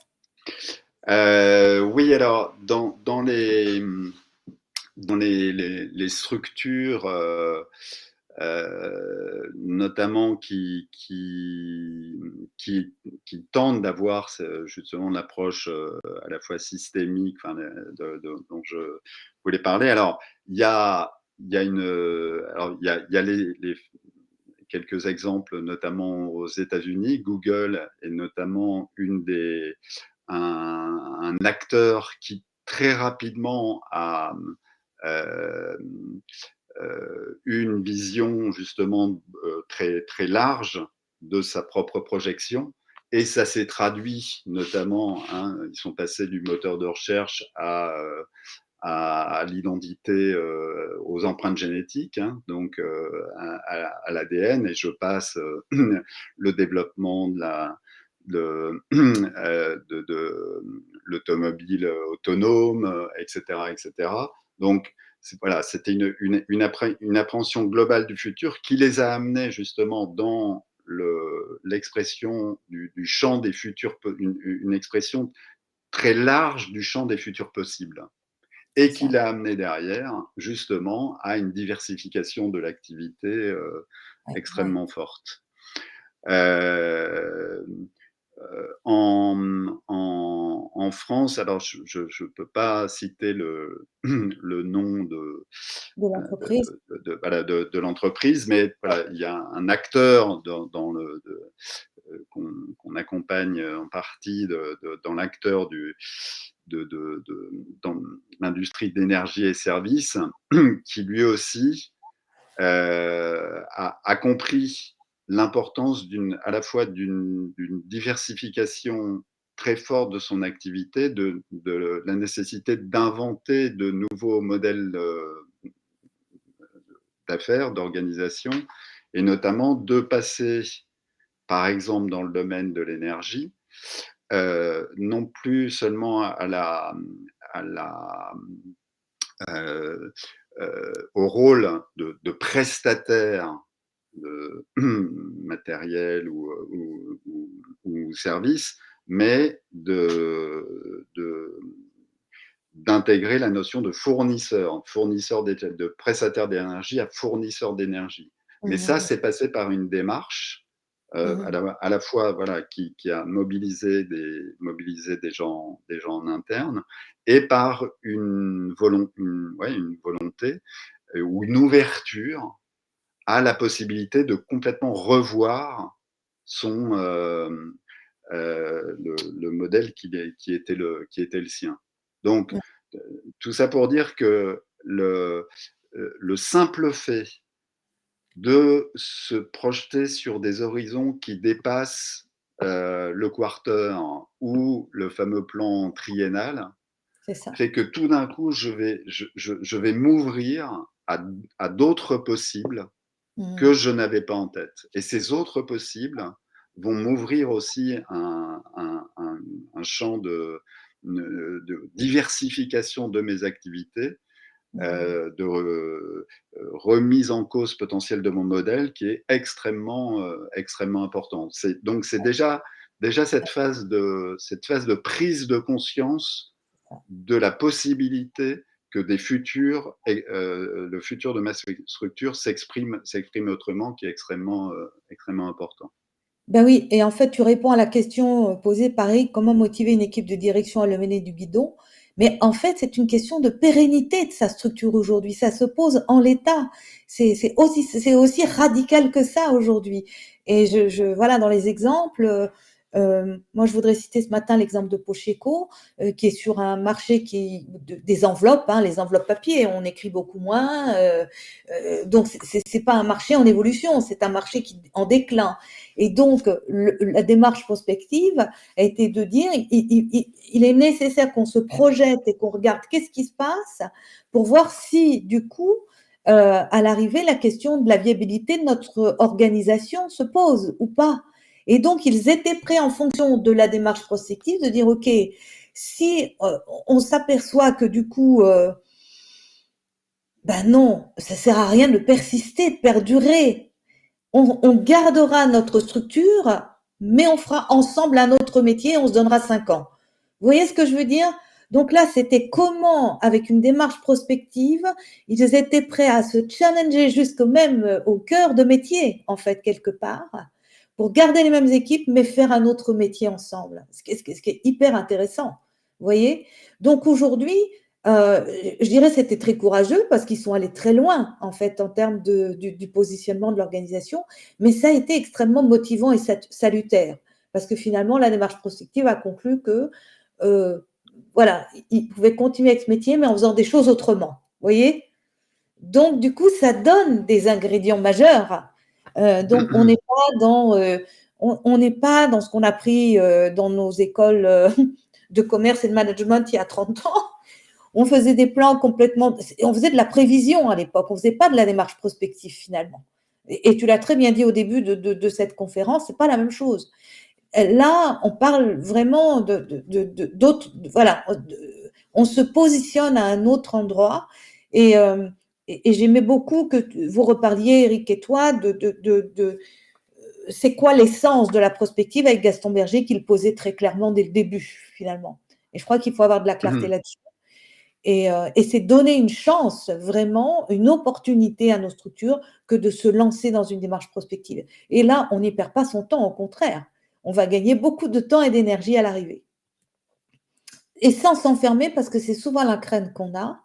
Oui, alors dans les structures, notamment qui tentent d'avoir justement l'approche à la fois systémique, enfin, dont je voulais parler. Alors, il y a une, alors il y a quelques exemples, notamment aux États-Unis. Google est notamment un acteur qui très rapidement a euh, une vision justement très, très large de sa propre projection. Et ça s'est traduit notamment, hein, ils sont passés du moteur de recherche à l'identité, aux empreintes génétiques, hein, donc à l'ADN, et je passe le développement de l'automobile autonome, etc., etc. Donc voilà, c'était une appréhension globale du futur qui les a amenés justement dans l'expression du champ des futurs, une expression très large du champ des futurs possibles, C'est et qui ça, l'a amené derrière justement à une diversification de l'activité ouais, ouais. extrêmement forte. Euh, en France, alors je ne peux pas citer le nom De l'entreprise. voilà, de l'entreprise, mais voilà, il y a un acteur qu'on accompagne en partie dans l'acteur dans l'industrie d'énergie et services, qui lui aussi a compris l'importance à la fois d'une diversification très forte de son activité, de la nécessité d'inventer de nouveaux modèles d'affaires, d'organisation, et notamment de passer, par exemple dans le domaine de l'énergie, non plus seulement à la au rôle de prestataire de matériel ou service, mais d'intégrer la notion de de prestataire d'énergie à fournisseur d'énergie. Mais Mmh ça, mh. c'est passé par une démarche Mmh. à la fois voilà, qui a mobilisé des gens en interne, et par une volonté ou une ouverture a la possibilité de complètement revoir son, le modèle qui était le sien. Donc, tout ça pour dire que le simple fait de se projeter sur des horizons qui dépassent le quarter ou le fameux plan triennal, C'est ça. fait que tout d'un coup, je vais m'ouvrir à d'autres possibles que Mmh. je n'avais pas en tête. Et ces autres possibles vont m'ouvrir aussi un champ de diversification de mes activités, Mmh. remise en cause potentielle de mon modèle qui est extrêmement important. Donc c'est déjà cette phase de prise de conscience de la possibilité que le futur de ma structure s'exprime autrement, qui est extrêmement important. Ben oui, et en fait, tu réponds à la question posée par Eric, comment motiver une équipe de direction à le mener du guidon? Mais en fait, c'est une question de pérennité de sa structure aujourd'hui. Ça se pose en l'état. C'est aussi radical que ça aujourd'hui. Et voilà, dans les exemples, moi, je voudrais citer ce matin l'exemple de Pocheco, qui est sur un marché des enveloppes, hein, les enveloppes papier. On écrit beaucoup moins. Donc, c'est pas un marché en évolution, c'est un marché en déclin. Et donc, la démarche prospective a été de dire, il est nécessaire qu'on se projette et qu'on regarde qu'est-ce qui se passe pour voir si, du coup, à l'arrivée, la question de la viabilité de notre organisation se pose ou pas. Et donc, ils étaient prêts en fonction de la démarche prospective de dire, OK, si on s'aperçoit que du coup, ben non, ça sert à rien de persister, de perdurer, on gardera notre structure, mais on fera ensemble un autre métier, on se donnera 5 ans. Vous voyez ce que je veux dire? Donc là, c'était comment, avec une démarche prospective, ils étaient prêts à se challenger jusqu'au même au cœur de métier, en fait, quelque part, pour garder les mêmes équipes, mais faire un autre métier ensemble. Ce qui est hyper intéressant. Vous voyez? Donc aujourd'hui, je dirais que c'était très courageux parce qu'ils sont allés très loin, en fait, en termes du positionnement de l'organisation, mais ça a été extrêmement motivant et salutaire parce que finalement, la démarche prospective a conclu que, euh, voilà, ils pouvaient continuer avec ce métier, mais en faisant des choses autrement. Vous voyez? Donc, du coup, ça donne des ingrédients majeurs. Donc, on n'est pas on n'est pas dans ce qu'on a appris dans nos écoles de commerce et de management il y a 30 ans. On faisait des plans complètement, on faisait de la prévision à l'époque, on faisait pas de la démarche prospective finalement. Et tu l'as très bien dit au début de cette conférence, c'est pas la même chose. Là, on parle vraiment d'autres, voilà, on se positionne à un autre endroit et, et j'aimais beaucoup que vous reparliez, Eric et toi, c'est quoi l'essence de la prospective avec Gaston Berger qui le posait très clairement dès le début finalement. Et je crois qu'il faut avoir de la clarté là-dessus. Et c'est donner une chance, vraiment, une opportunité à nos structures que de se lancer dans une démarche prospective. Et là, on n'y perd pas son temps, au contraire. On va gagner beaucoup de temps et d'énergie à l'arrivée. Et sans s'enfermer, parce que c'est souvent la crainte qu'on a.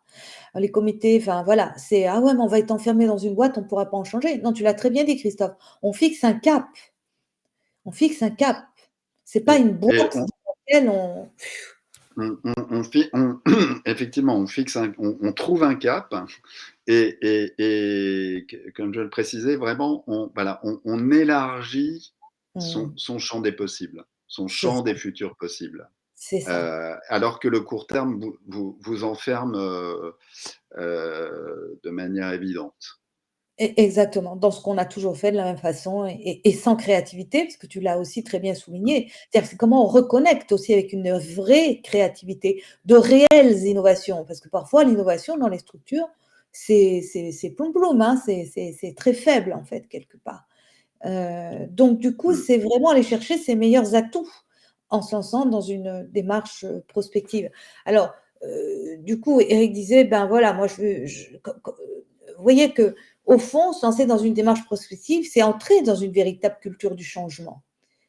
Les comités, enfin voilà, c'est ah ouais, mais on va être enfermé dans une boîte, on ne pourra pas en changer. Non, tu l'as très bien dit, Christophe. On fixe un cap. On fixe un cap. C'est pas une Et boîte dans laquelle effectivement, on trouve un cap et comme je le précisais, vraiment, voilà, on élargit son champ des possibles, son c'est champ ça. des futurs possibles. C'est ça. Alors que le court terme vous enferme de manière évidente. Exactement, dans ce qu'on a toujours fait de la même façon et sans créativité, parce que tu l'as aussi très bien souligné. C'est-à-dire, c'est comment on reconnecte aussi avec une vraie créativité, de réelles innovations. Parce que parfois, l'innovation dans les structures, c'est ploum-ploum, hein, c'est très faible, en fait, quelque part. Donc, du coup, c'est vraiment aller chercher ses meilleurs atouts en se lançant dans une démarche prospective. Alors, du coup, Eric disait, ben voilà, moi, vous voyez que au fond, se lancer dans une démarche prospective, c'est entrer dans une véritable culture du changement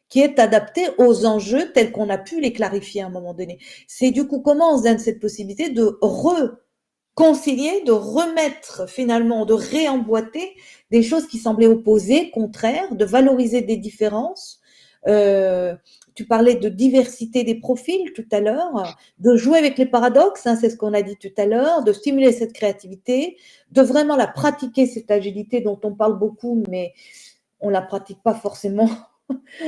qui est adaptée aux enjeux tels qu'on a pu les clarifier à un moment donné. C'est du coup comment on se donne cette possibilité de concilier, de remettre finalement, de réemboîter des choses qui semblaient opposées, contraires, de valoriser des différences. Euh, Tu parlais de diversité des profils tout à l'heure, de jouer avec les paradoxes, hein, c'est ce qu'on a dit tout à l'heure, de stimuler cette créativité, de vraiment la pratiquer, cette agilité dont on parle beaucoup, mais on ne la pratique pas forcément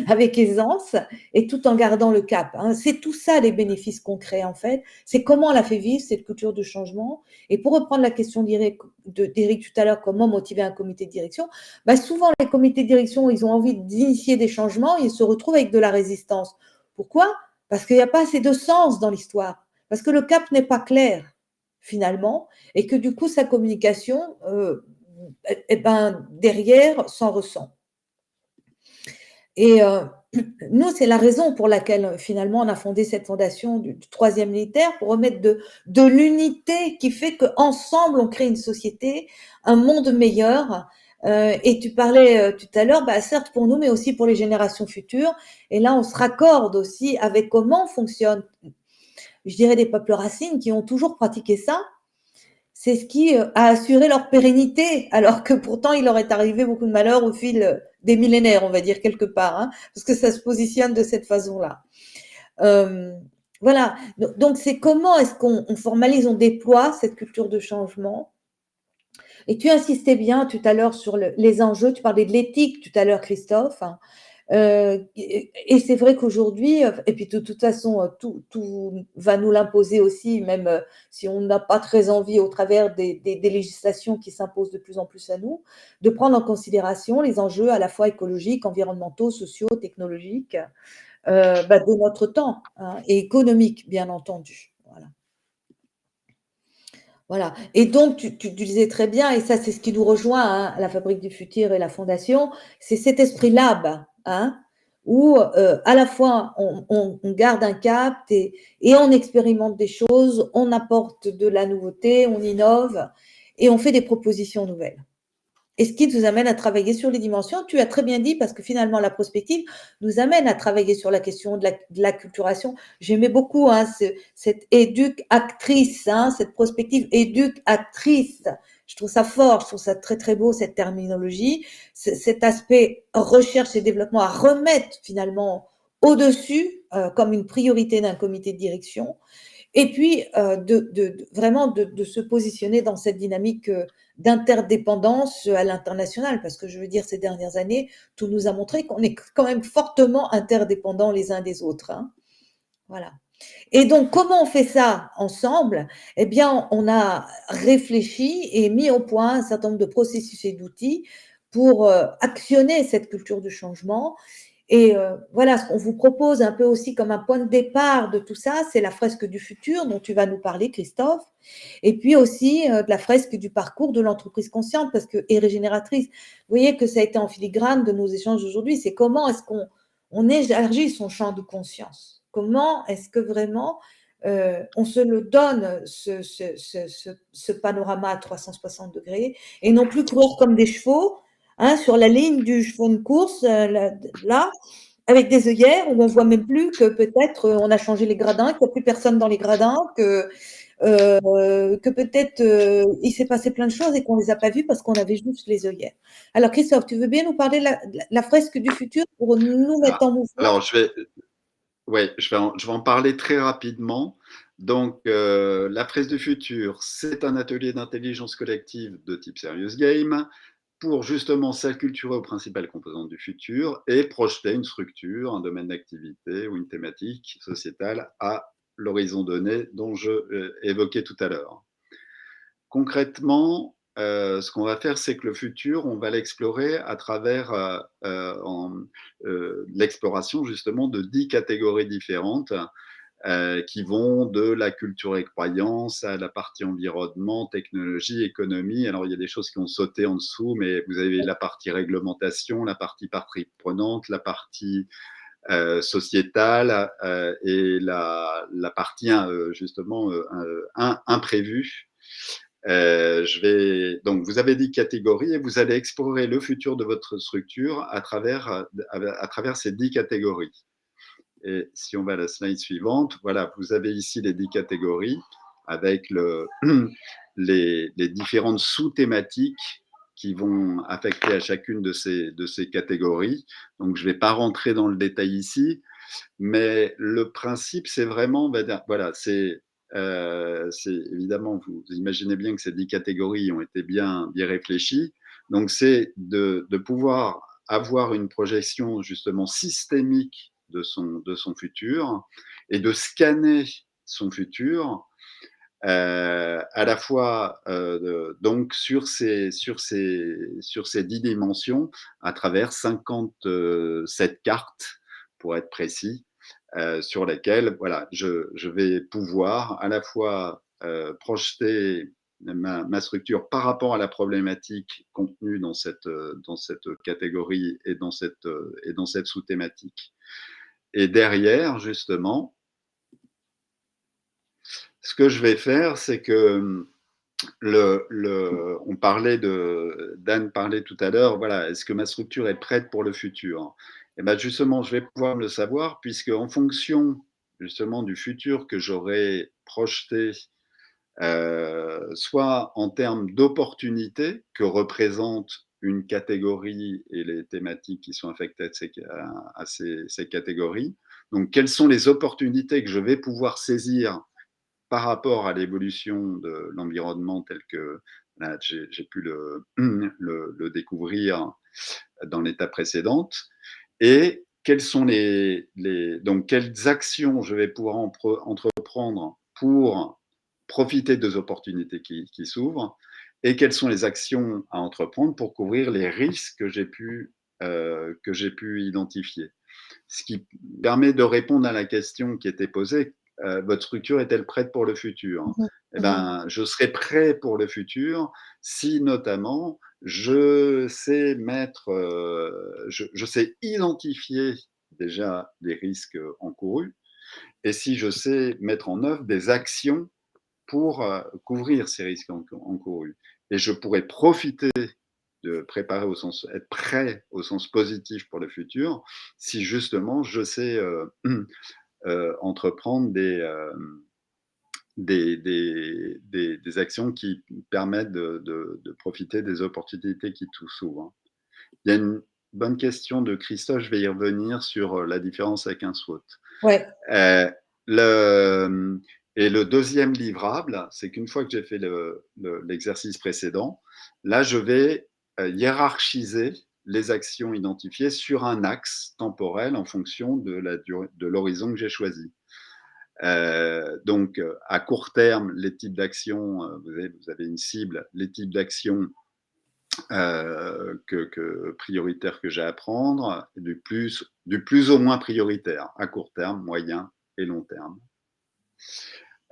avec aisance et tout en gardant le cap, hein. C'est tout ça les bénéfices concrets en fait. C'est comment on la fait vivre cette culture de changement. Et pour reprendre la question d'Éric tout à l'heure, comment motiver un comité de direction, bah souvent les comités de direction, ils ont envie d'initier des changements, ils se retrouvent avec de la résistance. Pourquoi? Parce qu'il n'y a pas assez de sens dans l'histoire, parce que le cap n'est pas clair finalement, et que du coup sa communication, eh ben, derrière s'en ressent. Et nous, c'est la raison pour laquelle finalement on a fondé cette fondation du troisième militaire pour remettre de l'unité qui fait qu'ensemble on crée une société, un monde meilleur. Et tu parlais tout à l'heure, bah, certes pour nous, mais aussi pour les générations futures. Et là, on se raccorde aussi avec comment fonctionnent, je dirais, des peuples racines qui ont toujours pratiqué ça. C'est ce qui a assuré leur pérennité, alors que pourtant il leur est arrivé beaucoup de malheurs au fil des millénaires, on va dire quelque part, hein, parce que ça se positionne de cette façon-là. Euh, voilà, donc c'est comment est-ce qu'on formalise, on déploie cette culture de changement. Et tu insistais bien tout à l'heure sur les enjeux, tu parlais de l'éthique tout à l'heure, Christophe, hein. Et c'est vrai qu'aujourd'hui, et puis de toute façon, tout va nous l'imposer aussi, même si on n'a pas très envie au travers des législations qui s'imposent de plus en plus à nous, de prendre en considération les enjeux à la fois écologiques, environnementaux, sociaux, technologiques, bah, de notre temps, hein, et économiques, bien entendu. Voilà. Voilà. Et donc, tu disais très bien, et ça, c'est ce qui nous rejoint, hein, la Fabrique du Futur et la Fondation, c'est cet esprit lab, hein, où à la fois on garde un cap et on expérimente des choses, on apporte de la nouveauté, on innove et on fait des propositions nouvelles. Et ce qui nous amène à travailler sur les dimensions, tu as très bien dit, parce que finalement, la prospective nous amène à travailler sur la question de l'acculturation. J'aimais beaucoup, hein, cette éduc-actrice, hein, cette prospective éduc-actrice. Je trouve ça fort, je trouve ça très très beau, cette terminologie, cet aspect recherche et développement à remettre finalement au-dessus, comme une priorité d'un comité de direction. Et puis, vraiment de se positionner dans cette dynamique d'interdépendance à l'international, parce que je veux dire, ces dernières années, tout nous a montré qu'on est quand même fortement interdépendants les uns des autres, hein. Voilà. Et donc, comment on fait ça ensemble? Eh bien, on a réfléchi et mis au point un certain nombre de processus et d'outils pour actionner cette culture du changement. Et voilà, ce qu'on vous propose un peu aussi comme un point de départ de tout ça, c'est la fresque du futur dont tu vas nous parler, Christophe, et puis aussi de la fresque du parcours de l'entreprise consciente parce que, et régénératrice. Vous voyez que ça a été en filigrane de nos échanges aujourd'hui, c'est comment est-ce qu'on élargit son champ de conscience? Comment est-ce que vraiment on se le donne, ce panorama à 360 degrés, et non plus courir comme des chevaux, hein, sur la ligne du cheval de course, là, avec des œillères où on voit même plus que peut-être on a changé les gradins, qu'il n'y a plus personne dans les gradins, que peut-être il s'est passé plein de choses et qu'on ne les a pas vues parce qu'on avait juste les œillères. Alors Christophe, tu veux bien nous parler de la fresque du futur pour nous mettre Ah, en mouvement? alors, ouais, je vais en parler très rapidement. Donc, la fresque du futur, c'est un atelier d'intelligence collective de type Serious Game pour justement s'acculturer aux principales composantes du futur et projeter une structure, un domaine d'activité ou une thématique sociétale à l'horizon donné dont je évoquais tout à l'heure. Concrètement, ce qu'on va faire, c'est que le futur, on va l'explorer à travers l'exploration justement de 10 catégories différentes qui vont de la culture et croyance à la partie environnement, technologie, économie. Alors, il y a des choses qui ont sauté en dessous, mais vous avez la partie réglementation, la partie prenante, la partie sociétale et la partie justement imprévue. Donc, vous avez 10 catégories et vous allez explorer le futur de votre structure à travers ces 10 catégories. Et si on va à la slide suivante, voilà, vous avez ici les 10 catégories. avec les différentes sous-thématiques qui vont affecter à chacune de ces catégories. Donc, je ne vais pas rentrer dans le détail ici, mais le principe, c'est vraiment, voilà, c'est évidemment, vous imaginez bien que ces 10 catégories ont été bien réfléchies. Donc, c'est de pouvoir avoir une projection justement systémique de son futur et de scanner son futur à la fois donc sur ces 10 dimensions à travers 57 cartes pour être précis, sur lesquelles voilà, je vais pouvoir à la fois projeter ma structure par rapport à la problématique contenue dans cette catégorie et dans cette sous-thématique. Et derrière, justement, ce que je vais faire, c'est que on parlait Dan parlait tout à l'heure, voilà, est-ce que ma structure est prête pour le futur? Et ben justement, je vais pouvoir le savoir puisque en fonction justement du futur que j'aurai projeté, soit en termes d'opportunités que représente une catégorie et les thématiques qui sont affectées à ces catégories. Donc, quelles sont les opportunités que je vais pouvoir saisir par rapport à l'évolution de l'environnement tel que là, j'ai pu le découvrir dans l'étape précédente, et quelles sont donc quelles actions je vais pouvoir entreprendre pour profiter des opportunités qui s'ouvrent, et quelles sont les actions à entreprendre pour couvrir les risques que j'ai pu identifier. Ce qui permet de répondre à la question qui était posée, votre structure est-elle prête pour le futur? Eh ben, je serai prêt pour le futur si notamment je sais je sais identifier déjà les risques encourus, et si je sais mettre en œuvre des actions pour couvrir ces risques encourus. Et je pourrais profiter de préparer être prêt au sens positif pour le futur, si justement je sais entreprendre des actions qui permettent de profiter des opportunités qui s'ouvrent. Il y a une bonne question de Christophe, je vais y revenir sur la différence avec un SWOT. Ouais. Et le deuxième livrable, c'est qu'une fois que j'ai fait l'exercice précédent, là, je vais hiérarchiser les actions identifiées sur un axe temporel en fonction de l'horizon que j'ai choisi. Donc, à court terme, les types d'actions, vous avez une cible, les types d'actions prioritaires que j'ai à prendre, du plus au moins prioritaire, à court terme, moyen et long terme.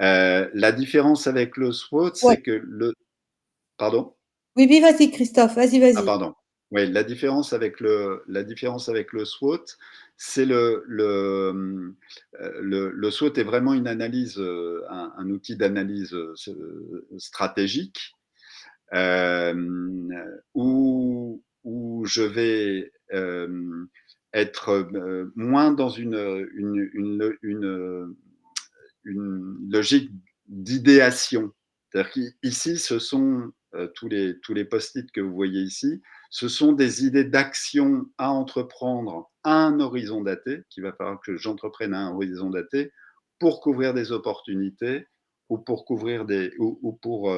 La différence avec le SWOT, c'est que Pardon? Oui, oui, vas-y Christophe, vas-y. Ah pardon. Oui, la différence avec le SWOT, c'est le SWOT est vraiment une analyse, un outil d'analyse stratégique, où je vais être moins dans une logique d'idéation. C'est-à-dire qu'ici, ce sont tous les post-it que vous voyez ici, ce sont des idées d'action à entreprendre à un horizon daté, qu'il va falloir que j'entreprenne à un horizon daté pour couvrir des opportunités ou pour couvrir pour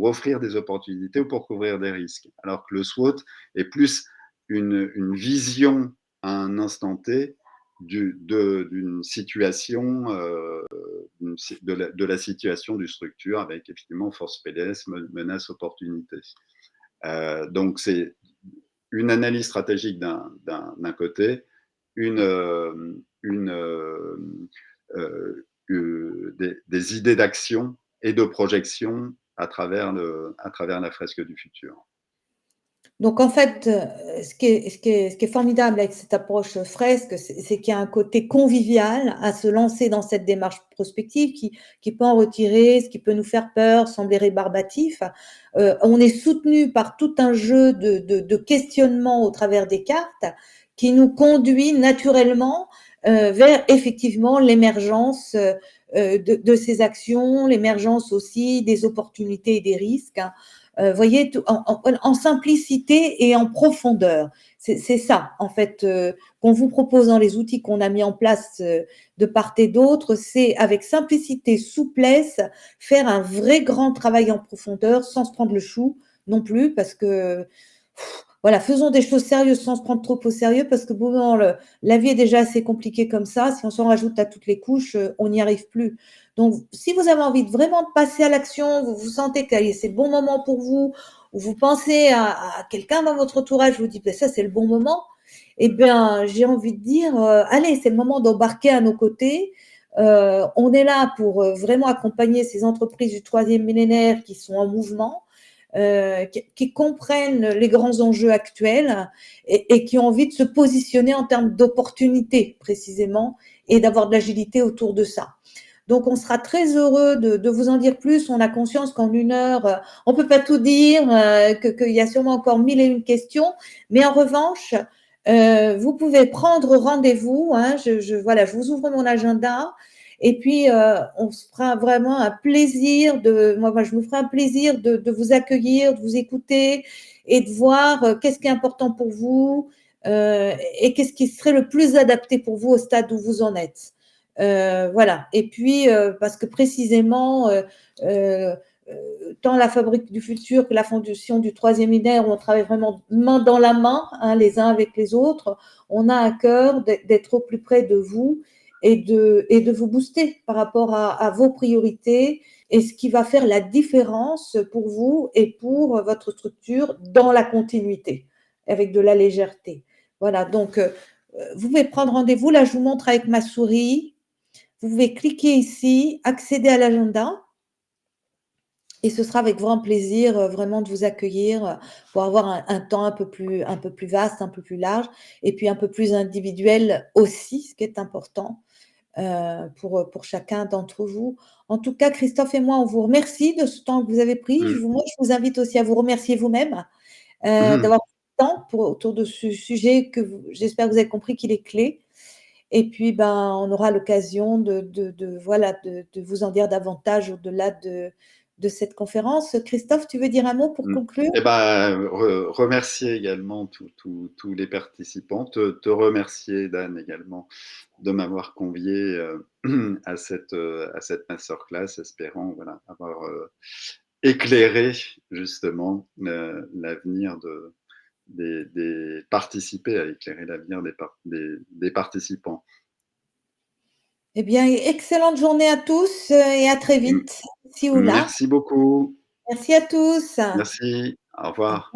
offrir des opportunités ou pour couvrir des risques. Alors que le SWOT est plus une vision à un instant T d'une situation, de la situation du structure avec effectivement force PLS, menace, opportunité. Donc c'est une analyse stratégique d'un côté, des idées d'action et de projection à travers la fresque du futur. Donc en fait, ce qui est formidable avec cette approche fresque, c'est qu'il y a un côté convivial à se lancer dans cette démarche prospective qui peut en retirer, ce qui peut nous faire peur, sembler rébarbatif. On est soutenu par tout un jeu de questionnements au travers des cartes qui nous conduit naturellement vers effectivement l'émergence de ces actions, l'émergence aussi des opportunités et des risques, hein. Voyez, en simplicité et en profondeur. C'est ça, en fait, qu'on vous propose dans les outils qu'on a mis en place de part et d'autre, c'est avec simplicité, souplesse, faire un vrai grand travail en profondeur sans se prendre le chou non plus, parce que voilà, faisons des choses sérieuses sans se prendre trop au sérieux, parce que bon, la vie est déjà assez compliquée comme ça. Si on s'en rajoute à toutes les couches, on n'y arrive plus. Donc, si vous avez envie de vraiment de passer à l'action, vous vous sentez que c'est le bon moment pour vous, ou vous pensez à quelqu'un dans votre entourage, vous dites, ben, ça, c'est le bon moment, eh bien, j'ai envie de dire, allez, c'est le moment d'embarquer à nos côtés. On est là pour vraiment accompagner ces entreprises du troisième millénaire qui sont en mouvement, qui comprennent les grands enjeux actuels et qui ont envie de se positionner en termes d'opportunités précisément et d'avoir de l'agilité autour de ça. Donc, on sera très heureux de vous en dire plus. On a conscience qu'en 1 heure, on peut pas tout dire, qu'il y a sûrement encore 1001 questions. Mais en revanche, vous pouvez prendre rendez-vous, hein. Voilà, je vous ouvre mon agenda. Et puis, on se fera vraiment un plaisir moi, je me ferai un plaisir de vous accueillir, de vous écouter et de voir qu'est-ce qui est important pour vous, et qu'est-ce qui serait le plus adapté pour vous au stade où vous en êtes. Voilà. Et puis, parce que précisément, euh, tant la Fabrique du Futur que la Fondation du Troisième Millénaire, où on travaille vraiment main dans la main, hein, les uns avec les autres, on a à cœur d'être au plus près de vous et de vous booster par rapport à vos priorités et ce qui va faire la différence pour vous et pour votre structure dans la continuité, avec de la légèreté. Voilà, donc vous pouvez prendre rendez-vous. Là, je vous montre avec ma souris. Vous pouvez cliquer ici, accéder à l'agenda, et ce sera avec grand plaisir vraiment de vous accueillir pour avoir un temps un peu plus vaste, un peu plus large, et puis un peu plus individuel aussi, ce qui est important pour chacun d'entre vous. En tout cas, Christophe et moi, on vous remercie de ce temps que vous avez pris. Mmh. Moi, je vous invite aussi à vous remercier vous-même d'avoir pris le temps autour de ce sujet que j'espère que vous avez compris qu'il est clé. Et puis, ben, on aura l'occasion voilà, de vous en dire davantage au-delà de cette conférence. Christophe, tu veux dire un mot pour Mmh. conclure? Et ben, remercier également tous les participants, te remercier, Dan, également, de m'avoir convié à cette masterclass, espérant voilà, avoir éclairé justement l'avenir participer à éclairer l'avenir des participants. Eh bien, excellente journée à tous et à très M- vite, ici ou là. Merci beaucoup. Merci à tous. Merci. Au revoir.